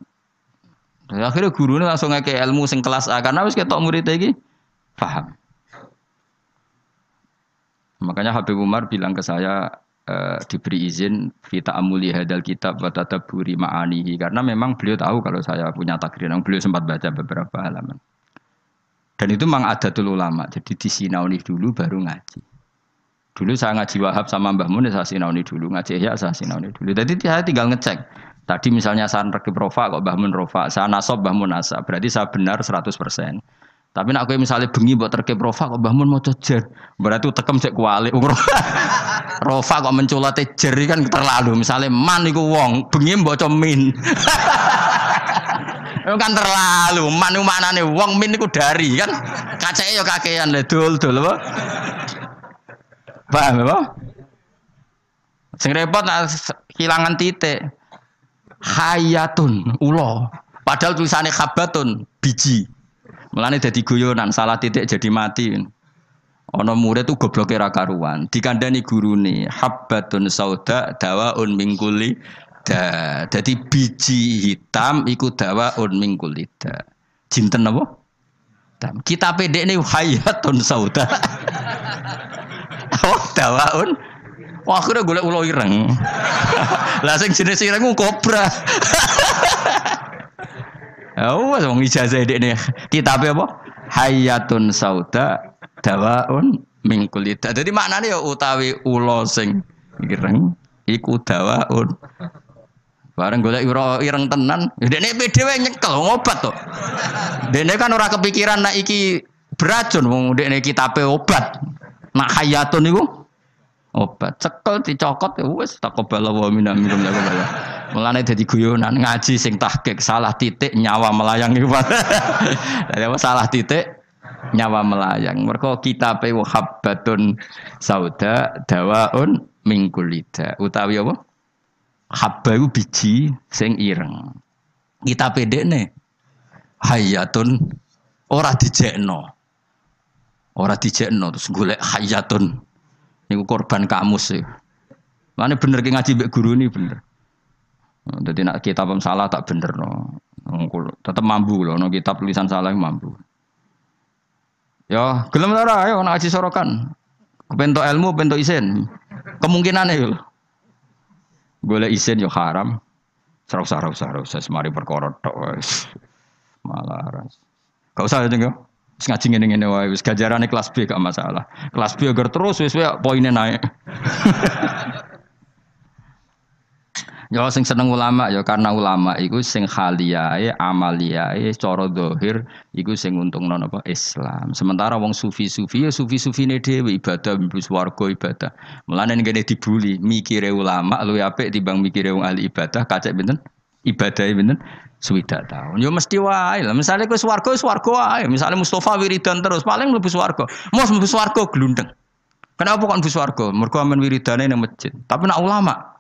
A: Dan akhirnya gurunya langsung ngekei ilmu sing kelas A karena wis ketok murid iki paham. Makanya Habib Umar bilang ke saya diberi izin kita amuli hadal kitab wa tadabburi ma'anihi karena memang beliau tahu kalau saya punya takrir, beliau sempat baca beberapa halaman. Dan itu memang adatul ulama, jadi disinauni dulu baru ngaji. Dulu saya ngaji Wahab sama Mbah Mun, saya sinauni dulu, ngaji Ihya saya sinauni dulu. Jadi saya tinggal ngecek. Tadi misalnya saya rekib rofa kok Mbah Mun rofa, saya nasab Mbah Mun nasab, berarti saya benar 100%. Tapi nak kowe misalnya bengi buat rekib rofa kok Mbah Mun mau jer, berarti tekem cek kualik. Rofa kok menculate jer kan terlalu. Misalnya man iku wong, bengi mbok min. Kan terlalu, manu manane wong min iku dari kan kaceke ya kakean le dul apa? Paham apa? Sing repot kehilangan titik. Hayatun ulo. Padahal tulisannya khabatun biji. Mulane dadi guyonan, salah titik jadi mati. Ana murid tuh gobloke ra karuan. Dikandani gurune, habbatun sauda dawaun min kulli da. Jadi biji hitam iku dawaun min kulli da. Jinten apa? Kita pendek ini hayatun sauda. Oh, dawaun. Wah, aku udah golek ulo ireng. Lah sing jenis ireng kobra. Oh, wong ijazah dekne kitabe apa? Hayatun sauda dawaun min kulli da. Dadi maknane ya utawi ulo sing ireng iku dawaun. Bareng golek ireng tenan, dekne dhewe nyekel ngobat to. Dekne kan ora kepikiran nek iki beracun wong dekne kitabe obat. Nak hayatun iku obat. Cekel dicokot ya wis takobala wa minna minum ya. Mulane dadi guyonan ngaji sing tahqiq salah titik nyawa melayang iku. Dadi apa salah titik nyawa melayang. Mergo kitabe habbatun sauda dawaun min kulli da. Utawi apa? Habba itu biji sing ireng. Kita pedekne hayatun ora dijekno. Ora dijekno terus golek hayatun. Niku korban kamus e. Mane bener ki ngaji mbek guru ni bener. Dadi nek kitab salah tak benerno. Tetep mampu lho nek kitab tulisan salah mampu. Ya, gelem ora ayo nek ngaji sorokan. Kepentok ilmu, pentok isin. Kemungkinane lho. Golek isin yo haram. Ora usah semari perkara tok wis. Malah ras. Gak usah ya, Jeng. Wis ngaji ngene-ngene wae wis ganjarane kelas B gak masalah. Kelas B agar terus wis poinnya naik. Ya sing seneng ulama ya karena ulama iku sing khaliyae amaliyae cara zahir iku sing untungno napa Islam. Sementara wong sufi-sufi ya sufi-sufine dhewe ibadah mlebu swarga ibadah. Mulane ngene dibuli mikire ulama luwih apik timbang mikire wong ahli ibadah kacek pinten? Ibadahe pinten? Swidak tahun. Ya mesti wae lah. Misale kowe swarga wae. Misale Mustofa wiridan terus paling mlebu swarga. Mos mlebu swarga glundeng. Kenapa kok mlebu swarga? Mergo amen wiridane nang masjid. Tapi nek ulama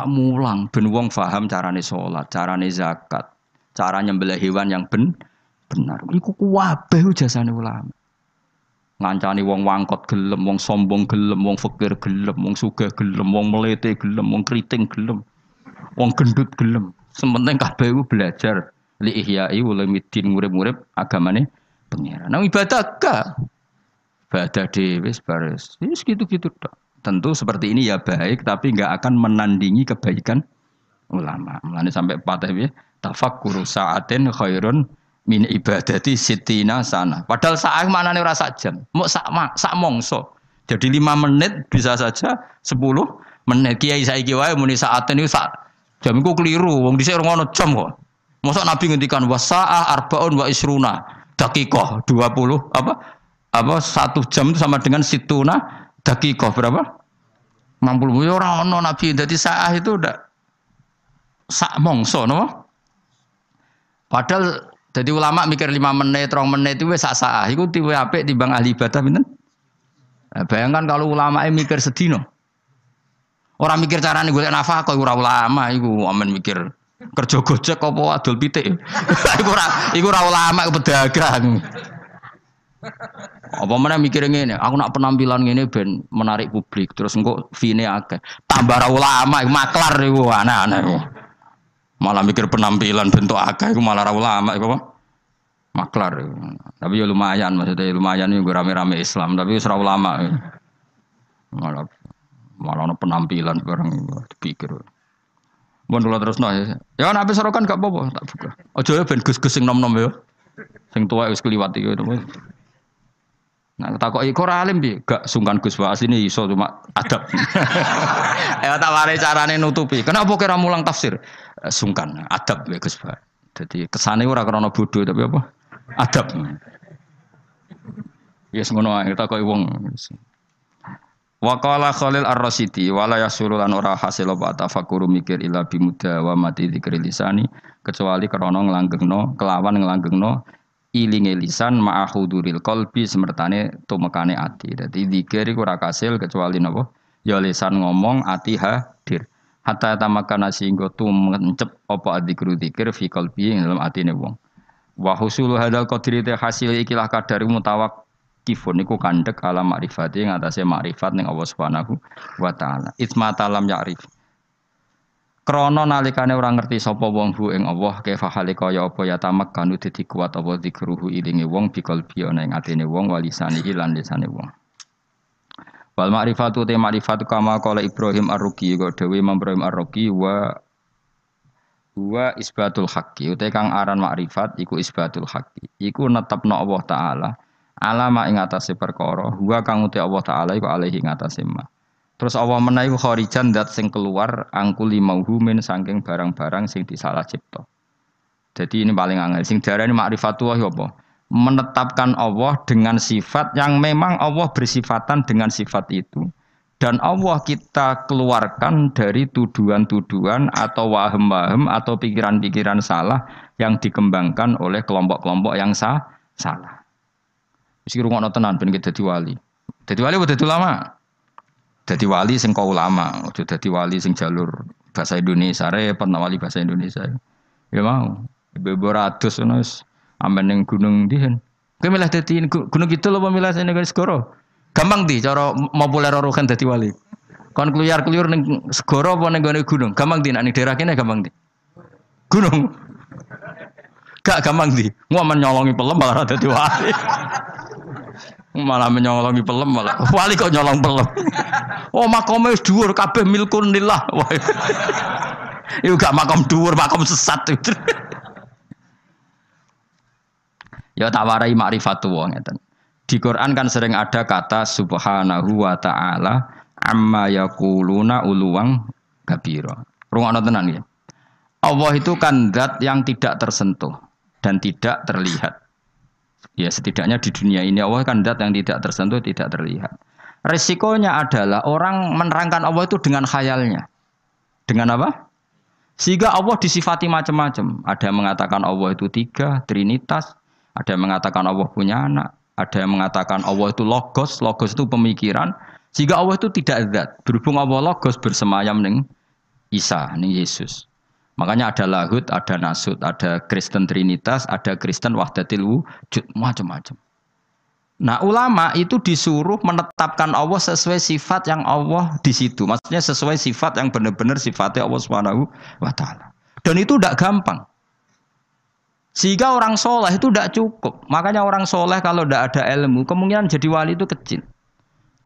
A: mulang ben wong paham carane salat, carane zakat, cara nyembelih hewan yang benar. Iku kabeh jasane ulama. Ngancani wong wangkot gelem, wong sombong gelem, wong fakir gelem, wong sugih gelem, wong melete gelem, wong kriting gelem, wong gendut gelem. Sementing kabeh iku belajar li ihya'i ulumuddin urip-urip agamane pangeran. Nang ibadah gak. Ibadah dhewe wis baris. Wis gitu-gitu tok. Tentu seperti ini ya baik, tapi enggak akan menandingi kebaikan ulama. Mulane sampai patah ya, tafakkuru sa'atin khairun min ibadati sittina sana. Padahal saat maknane ora sak jam, mau sak mongso. Jadi 5 menit bisa saja 10 menit. Kiai saiki wae muni sa'atin niku sak jam iku keliru. Wong dhisik ora ngono jam kok. Mosok Nabi ngendikan wasa'ah arbaun wa isruna daqiqah 20 apa 1 jam itu sama dengan situna dakikoh berapa? 60. Ya ora ono Nabi. Dadi saah itu udah sak mongso no. Padahal jadi ulama mikir 5 menit, 2 menit itu wis sak saah. Iku tiwe apik timbang ahli ibadah pinten? Nah, bayangkan kalau ulama mikir sedino. Orang mikir carane golek nafkah ora ulama iku amen mikir kerja gojek apa adol pitik. Iku ora ulama iku pedagang. Apa mana mikir ngene, aku nak penampilan ngene ben menarik publik, terus engko fee-ne akeh. Tambah ra ulama iku maklar iku aneh-aneh iku. Malah mikir penampilan bentuk akeh iku malah ra ulama iku apa? Maklar iku. Tapi ya lumayan maksudnya lumayan iku rame-rame Islam, tapi wis ra ulama. Malah ono penampilan bareng dipikir. Mun kula terusno ya. Ya nek sorokan gak apa-apa, tak buka. Aja ya ben gus-gus sing nom-nom ya. Sing tuwa wis kliwat iki. Nah, takoki kok ora alim piye? Gak sungkan Gus Wa asline iso cuma adab. Ya tak wari carane nutupi. Kenapa kira mulang tafsir? Sungkan, adab ya Gus Wa. Dadi kesane ora krana bodoh tapi apa? Adab. Ya ngono ae takoki wong. Wa qala Khalil Ar-Rasyidi wala yasulu lan ora hasil apa tafakkur mikir ila bimuda wa mati dzikri lisani kecuali krana nglanggengno kelawan nglanggengno ilinge lisan ma'ahuduril qalbi semertane tumekane ati. Dadi zikir iku ora kasil kecuali napa? Ya lisan ngomong ati hadir. Hatta tamakana singgo tumencep apa dzikru dzikir fi qalbi ing dalam atine wong. Wa husulu hadzal qadri te hasil ikilah kadar mutawaqqifun niku kandhek ala makrifati ing atase makrifat ning Allah Subhanahu wa taala. Itsma talam ya'rif. Krana nalikane ora ngerti sapa wong hu ing Allah kaifa halika ya apa ya tamak kanu dadi kuat apa zikruhu ilinge wong bikal ana ing atine wong walisane lan lisane wong. Wal ma'rifatu te ma'rifatu kama qala Ibrahim Ar-Ruqi kok dhewe Ibrahim Ar-Ruqi wa isbatul haqqi uta kang aran ma'rifat iku isbatul haqqi. Iku netepno Allah taala alama ing atase perkara wa kang uta Allah taala iku alaihi ing atase ma. Terus Allah menawi kharijan dat sing keluar angkuli mauhumin saking barang-barang sing disalah cipta. Jadi ini paling angel. Sing diarani ma'rifatullah apa? Menetapkan Allah dengan sifat yang memang Allah bersifatan dengan sifat itu. Dan Allah kita keluarkan dari tuduhan-tuduhan atau waham-waham atau pikiran-pikiran salah yang dikembangkan oleh kelompok-kelompok yang salah. Mesti rungokno tenan ben dadi wali. Dadi wali apa dadi ulama? Dadi wali sing kau ulama, aja dadi wali sing jalur bahasa Indonesia, repot wali bahasa Indonesia. Ya mau, ibu ratus wis amen ning gunung ndihen. Kowe milih dadi gunung kidul apa milih ning segoro? Gampang di cara populer rokan dadi wali. Kon kluyar-kluyur ning segoro apa ning gunung? Gampang di nek ning daerah kene gampang di. Gunung. Gak gampang di. Ngomen nyolongi pelem malah dadi wali. Malah menyolongi pelem malah wali kok nyolong pelem. Oh makome wis dhuwur kabeh milkun lillah. Iku gak makom dhuwur, makom sesat. Ya tak warai ma'rifatullah ngeten. Di Quran kan sering ada kata subhanahu wa ta'ala amma yaquluna uluwang kabira. Rungokno tenan ya. Allah itu kan zat yang tidak tersentuh dan tidak terlihat. Ya setidaknya di dunia ini Allah kan zat yang tidak tersentuh, tidak terlihat. Resikonya adalah orang menerangkan Allah itu dengan khayalnya. Dengan apa? Sehingga Allah disifati macam-macam. Ada yang mengatakan Allah itu 3, Trinitas. Ada yang mengatakan Allah punya anak. Ada yang mengatakan Allah itu logos. Logos itu pemikiran. Sehingga Allah itu tidak zat. Berhubung Allah logos bersemayam ning Isa, ning Yesus. Makanya ada lahud, ada nasud, ada Kristen Trinitas, ada Kristen Wahdatil Wujud, macam-macam. Nah ulama itu disuruh menetapkan Allah sesuai sifat yang Allah di situ. Maksudnya sesuai sifat yang benar-benar sifatnya Allah Subhanahu wa Ta'ala. Dan itu tidak gampang. Sehingga orang soleh itu tidak cukup. Makanya orang soleh kalau tidak ada ilmu, kemungkinan jadi wali itu kecil.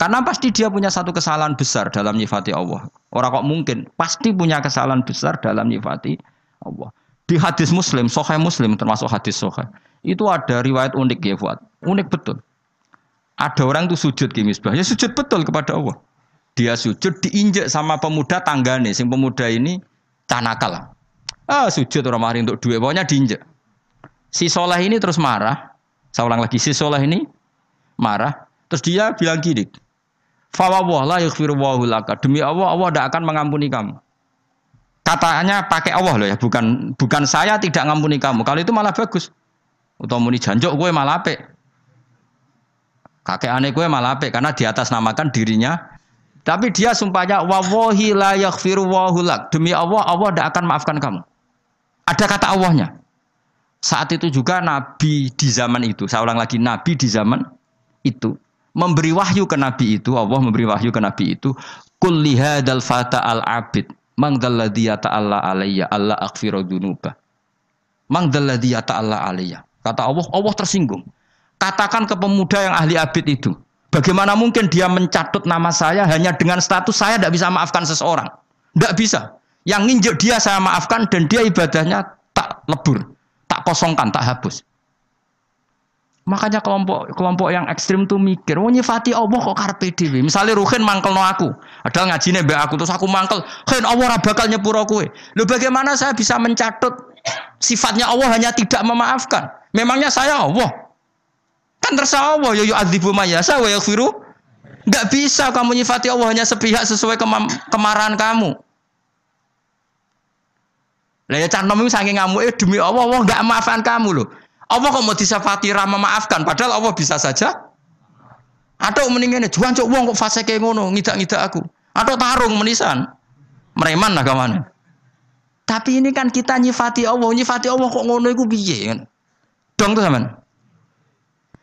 A: Karena pasti dia punya satu kesalahan besar dalam nyifati Allah. Orang kok mungkin pasti punya kesalahan besar dalam nyifati Allah. Di hadis Muslim, Sahih Muslim termasuk hadis Sahih, itu ada riwayat unik ya Fuad. Unik betul. Ada orang itu sujud ki misbah, ya sujud betul kepada Allah. Dia sujud diinjek sama pemuda tanggane, sing pemuda ini canakal. Sujud orang mari untuk duit, pokoknya diinjek. Si Soleh ini terus marah. Saya ulang lagi, si Soleh ini marah. Terus dia bilang gini, fawwah la yaghfiru wallahu laka. Demi Allah, Allah tidak akan mengampuni kamu. Katanya pakai Allah loh ya, bukan saya tidak mengampuni kamu. Kalau itu malah bagus. Atau muni janjok gue malah apik. Kakek aneh gue malah apik karena di atas namakan dirinya. Tapi dia sumpahnya wallahi la yaghfiru wallahu lak. Demi Allah, Allah tidak akan maafkan kamu. Ada kata Allahnya. Saat itu juga Nabi di zaman itu, saya ulang lagi, Nabi di zaman itu memberi wahyu ke Nabi itu, Allah memberi wahyu ke Nabi itu, kul lihadal fata al abid mangdalladzi ta'ala alayya alla aghfiru dzunuba. Mangdalladzi ta'ala alayya. Kata Allah, Allah tersinggung. Katakan ke pemuda yang ahli abid itu, bagaimana mungkin dia mencatut nama saya hanya dengan status saya tidak bisa maafkan seseorang? Tidak bisa. Yang nginjek dia saya maafkan dan dia ibadahnya tak lebur, tak kosongkan, tak hapus. Makanya kelompok yang ekstrim tuh mikir, nyifati Allah kok karepe dhewe. Misale Ruhin mangkelno aku, ada ngajine mbek aku terus aku mangkel, "Khen Allah ora bakal nyepuro kowe." Lho bagaimana saya bisa mencatut sifatnya Allah hanya tidak memaafkan? Memangnya saya Allah? Kan terserah Allah, ya yu'adzibu mayasa wa yaghfiru. Enggak bisa kamu nyifati Allah hanya sepihak sesuai kemarahan kamu. Lah ya cah nom saking ngamuke demi Allah, Allah enggak maafkan kamu loh. Allah kok mau disifati ramah memaafkan, padahal Allah bisa saja. Atau mendingan juan cok wong kok fase kayak ngono, ngidak-ngidak aku. Atau tarung menisan, mereman lah kawan. Tapi ini kan kita nyifati Allah kok ngono iku piye kan? Dong tuh teman.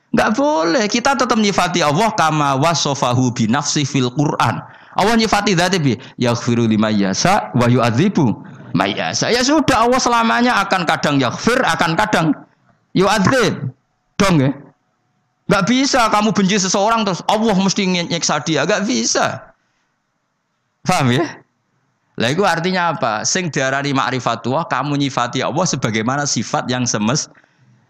A: Enggak boleh, kita tetap nyifati Allah kama wasofahu bi nafsi fil Quran. Allah nyifati dzatnya bi yaghfiru liman yasha wa yu'adzibu may yasha. Ya sudah, Allah selamanya akan kadang yaghfir, akan kadang yu'adzib. Dong ya. Enggak bisa kamu benci seseorang terus Allah mesti nyiksa dia, enggak bisa. Paham ya? Lah itu artinya apa? Sing diarani ma'rifatullah, kamu nyifati Allah sebagaimana sifat yang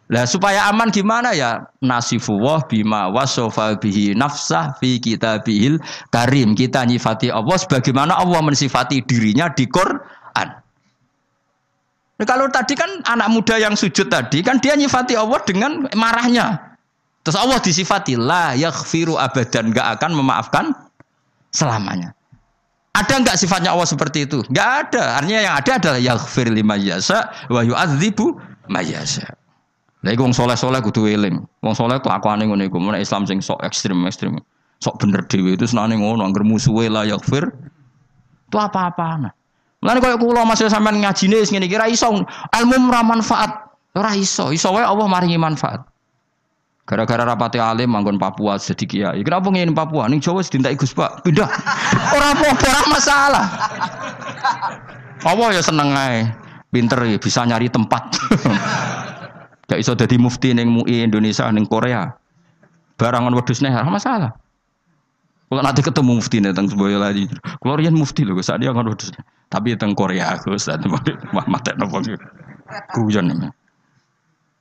A: lah supaya aman gimana ya? Nasifullah bima wasofa bihi nafsah fi kitabihil karim. Kita nyifati Allah sebagaimana Allah mensifati dirinya di Quran. Nah, kalau tadi kan anak muda yang sujud tadi kan dia nyifati Allah dengan marahnya. Terus Allah disifati la yaghfiru abadan, enggak akan memaafkan selamanya. Ada enggak sifatnya Allah seperti itu? Enggak ada. Artinya yang ada adalah yaghfir liman yasha wa yu'adzibu may yasha. Lah iku wong saleh-saleh kudu eling. Wong saleh kelakuane ngono iku, mun Islam sing sok ekstrem. Sok bener dhewe itu senane ngono, angger musuhe la yaghfir. Itu apa-apaan. Mulane koyo kula masih sampean ngajine wis ngene iki ra iso ilmu ora manfaat. Ora iso. Iso wae Allah maringi manfaat. Gara-gara rapati alim manggon Papua jadi kiai. Kenapa ngene Papua? Ning Jawa wis dintek Gus Pak. Pindah. Ora apa-apa, ora masalah. Allah ya seneng ae. Pinter ya bisa nyari tempat. Gak iso dadi mufti ning MUI Indonesia ning Korea. Barangan wedhus nih ora masalah. Kalau nanti ketemu mufti nih teng Boyolali. Kalau riyen mufti lho saat dia kan wedhus. Tapi teng Korea Gus mah mate nopo. Guyon.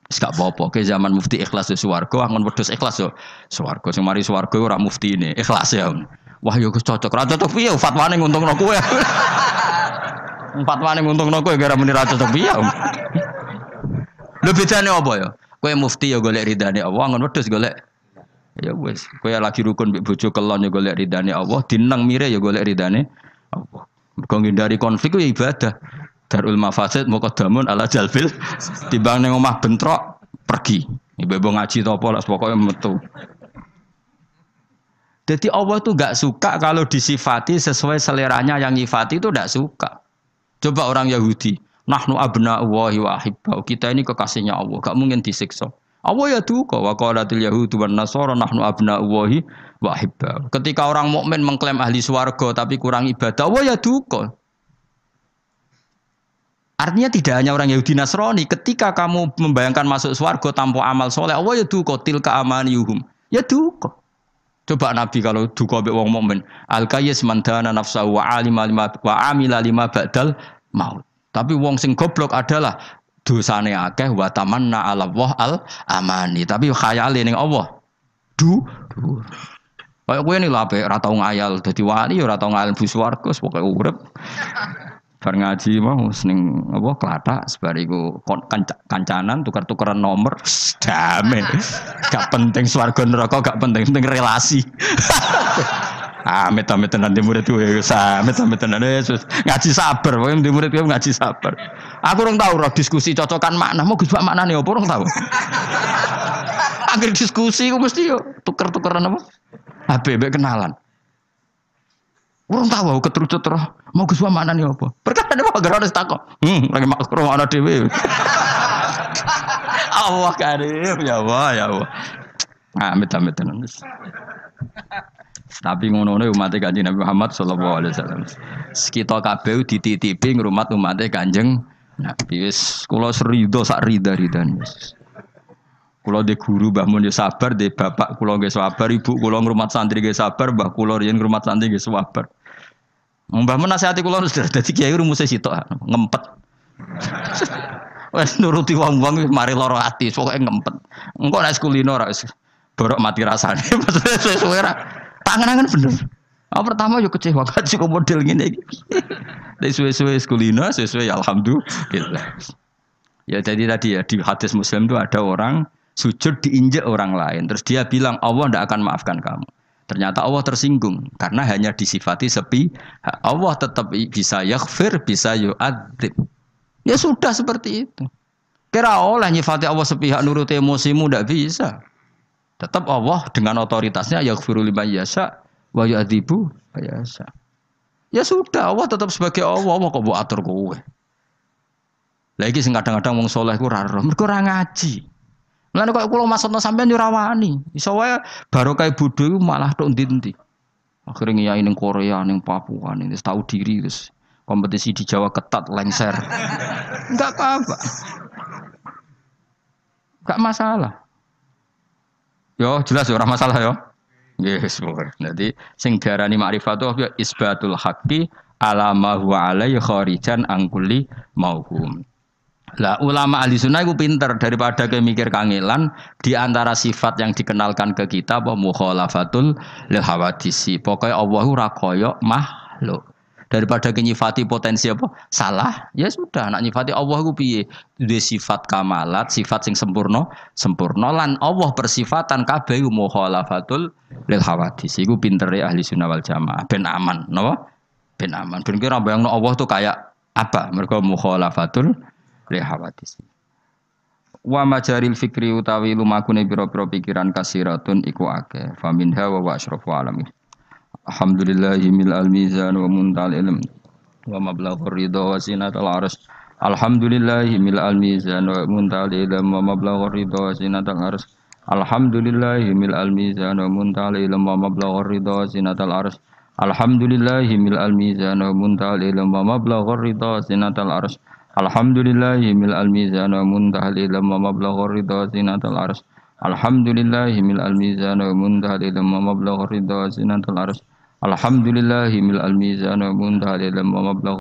A: Wis gak apa-apa, ke zaman mufti ikhlas yo swarga, angon wedhus ikhlas yo swarga. Sing mari swarga ora muftine, ikhlas ya. Wah yo cocok, ra cocok piye fatwane nguntungno kowe. Fatwane nguntungno kowe gara muni ra cocok piye. Lho bedane apa ya? Kowe mufti ya golek ridane Allah, angon wedhus golek ya wis. Kowe lagi rukun mbek bojo kelon ya golek ridane Allah, dineng mire ya golek ridane Allah. Mergo ngindari konflik ku ya ibadah. Darul mafasid muqaddamun ala jalbil timbang ning omah bentrok pergi. Ibu ngaji to apa lah pokoke metu. Jadi Allah itu enggak suka kalau disifati sesuai seleranya yang nyifati itu enggak suka. Coba orang Yahudi, nahnu abna'ullahi wa ahibbau. Kita ini kekasihnya Allah, enggak mungkin disiksa. Allah ya duka wa qalatil yahudu wan nasara nahnu abna'ullahi wa ahibbau. Ketika orang mukmin mengklaim ahli swarga tapi kurang ibadah, Allah ya duka. Artinya tidak hanya orang Yahudi Nasrani, ketika kamu membayangkan masuk swarga tanpa amal soleh, Allah ya duka tilka amaniyuhum. Ya duka. Coba Nabi kalau duka mbek wong mukmin, al-qayyis man dana nafsahu wa amila lima ba'dal maut. Tapi wong sing goblok adalah dosane akeh wa tamanna ala Allah al-amani, tapi khayale ning Allah. Kayak kowe ni lho apik ora tau ngayal dadi wali ora tau ngayal bu swarga pokoke urip. Bar ngaji mau ning apa klathak sebariku kancanan tukar-tukaran nomor damai. Gak penting swarga neraka, gak penting relasi. Amit tenan di murid gue, amit tenan Yesus ngaji sabar, pokoke di murid gue ngaji sabar. Aku orang tahu roh diskusi cocokan makna, mau gus maknane apa orang tahu. Akhir diskusi gue mesti yo tuker-tukeran apa? HB kenalan. Orang tahu aku keterucut roh, mau gus maknane apa? Perkara apa gara harus takok. Lagi makro ana dhewe. Allah karim ya Allah ya Allah. Amit tenan. Tapi ngono-ngono umat Kanjeng Nabi Muhammad sallallahu alaihi wasallam. Kita kabeh dititipi ngrumat umat Kanjeng Nabi. Wis kula serido sak rida-ridan wis. Kula de guru Mbah Mun yo sabar, de bapak kula nggih sabar, ibu kula ngrumat santri nggih sabar, mbah kula riyen ngrumat santri nggih sabar. Mbah Mun nasihati kula sudah dadi kiai rumuse sitok ngempet. Wis nuruti wong-wong mari lara ati, pokoke ngempet. Engko nek kulino ora wis borok mati rasane. Suwe-suwe ra tangan-tangan bener. Pertama yo kecewa kaji kok model ngene iki. Nek suwe-suwe kulino, suwe-suwe ya alhamdulillah. Ya jadi tadi ya di hadis Muslim itu ada orang sujud diinjek orang lain. Terus dia bilang Allah tidak akan maafkan kamu. Ternyata Allah tersinggung karena hanya disifati sepi. Allah tetap bisa yaghfir, bisa yu'adzib. Ya sudah seperti itu. Kira oleh nyifati Allah sepihak nurut emosimu tidak bisa. Tetap Allah dengan otoritasnya yaghfiru liman yasha wa yu'adzibu yasha. Ya sudah Allah tetap sebagai Allah kok mbok atur kowe. Lagi sing kadang-kadang wong saleh ku ora roh, mergo ora ngaji. Mulane kok kula maksudna sampean yo ora wani. Iso wae barokah bodho iku malah tok ndi-ndi. Akhire ngiyai ning Korea, ning Papua, ning tahu diri terus kompetisi di Jawa ketat lengser. Enggak apa-apa. Enggak masalah. Yo jelas ora masalah yo. Yes, pokoknya. Jadi sing diarani makrifat itu isbatul haqqi ala ma huwa alaihi kharijan an kulli mauhum. Lah ulama ahli sunnah itu pinter daripada ke mikir kangelan di antara sifat yang dikenalkan ke kita apa mukhalafatul lil hawadisi. Pokoknya Allah ora kaya makhluk. Daripada nyifati potensi apa salah, ya sudah nak nyifati Allah ku piye? Duwe sifat kamalat, sifat sing sempurna lan Allah persifatan kabeh mukhalafatul lil hawadis. Iku pintere ahli sunnah wal jamaah ben aman, napa? Ben aman. Ben kira bayangno Allah tuh kayak apa? Mergo mukhalafatul lil hawadis. Wa majaril fikri utawi lumakune pira-pira pikiran kasiratun iku akeh. Faminha wa asrafu alamin. Alhamdulillahi mil al-mizan wa muntal ilm wa mablaghur ridha wa zinatal arsy. Alhamdulillahi mil al-mizan wa muntal ilm wa mablaghur ridha wa zinatal arsy. Alhamdulillahi mil al-mizan wa muntal ilm wa mablaghur ridha wa zinatal arsy. Alhamdulillahi mil al-mizan wa muntal ilm wa mablaghur ridha wa zinatal arsy. Alhamdulillahi mil al-mizan wa muntal ilm wa mablaghur ridha wa zinatal arsy. Alhamdulillahi mil al-mizan wa muntal ilm wa mablaghur ridha wa zinatal arsy. Alhamdulillahi mil al-mizan wa muntaha ilm wa mablagh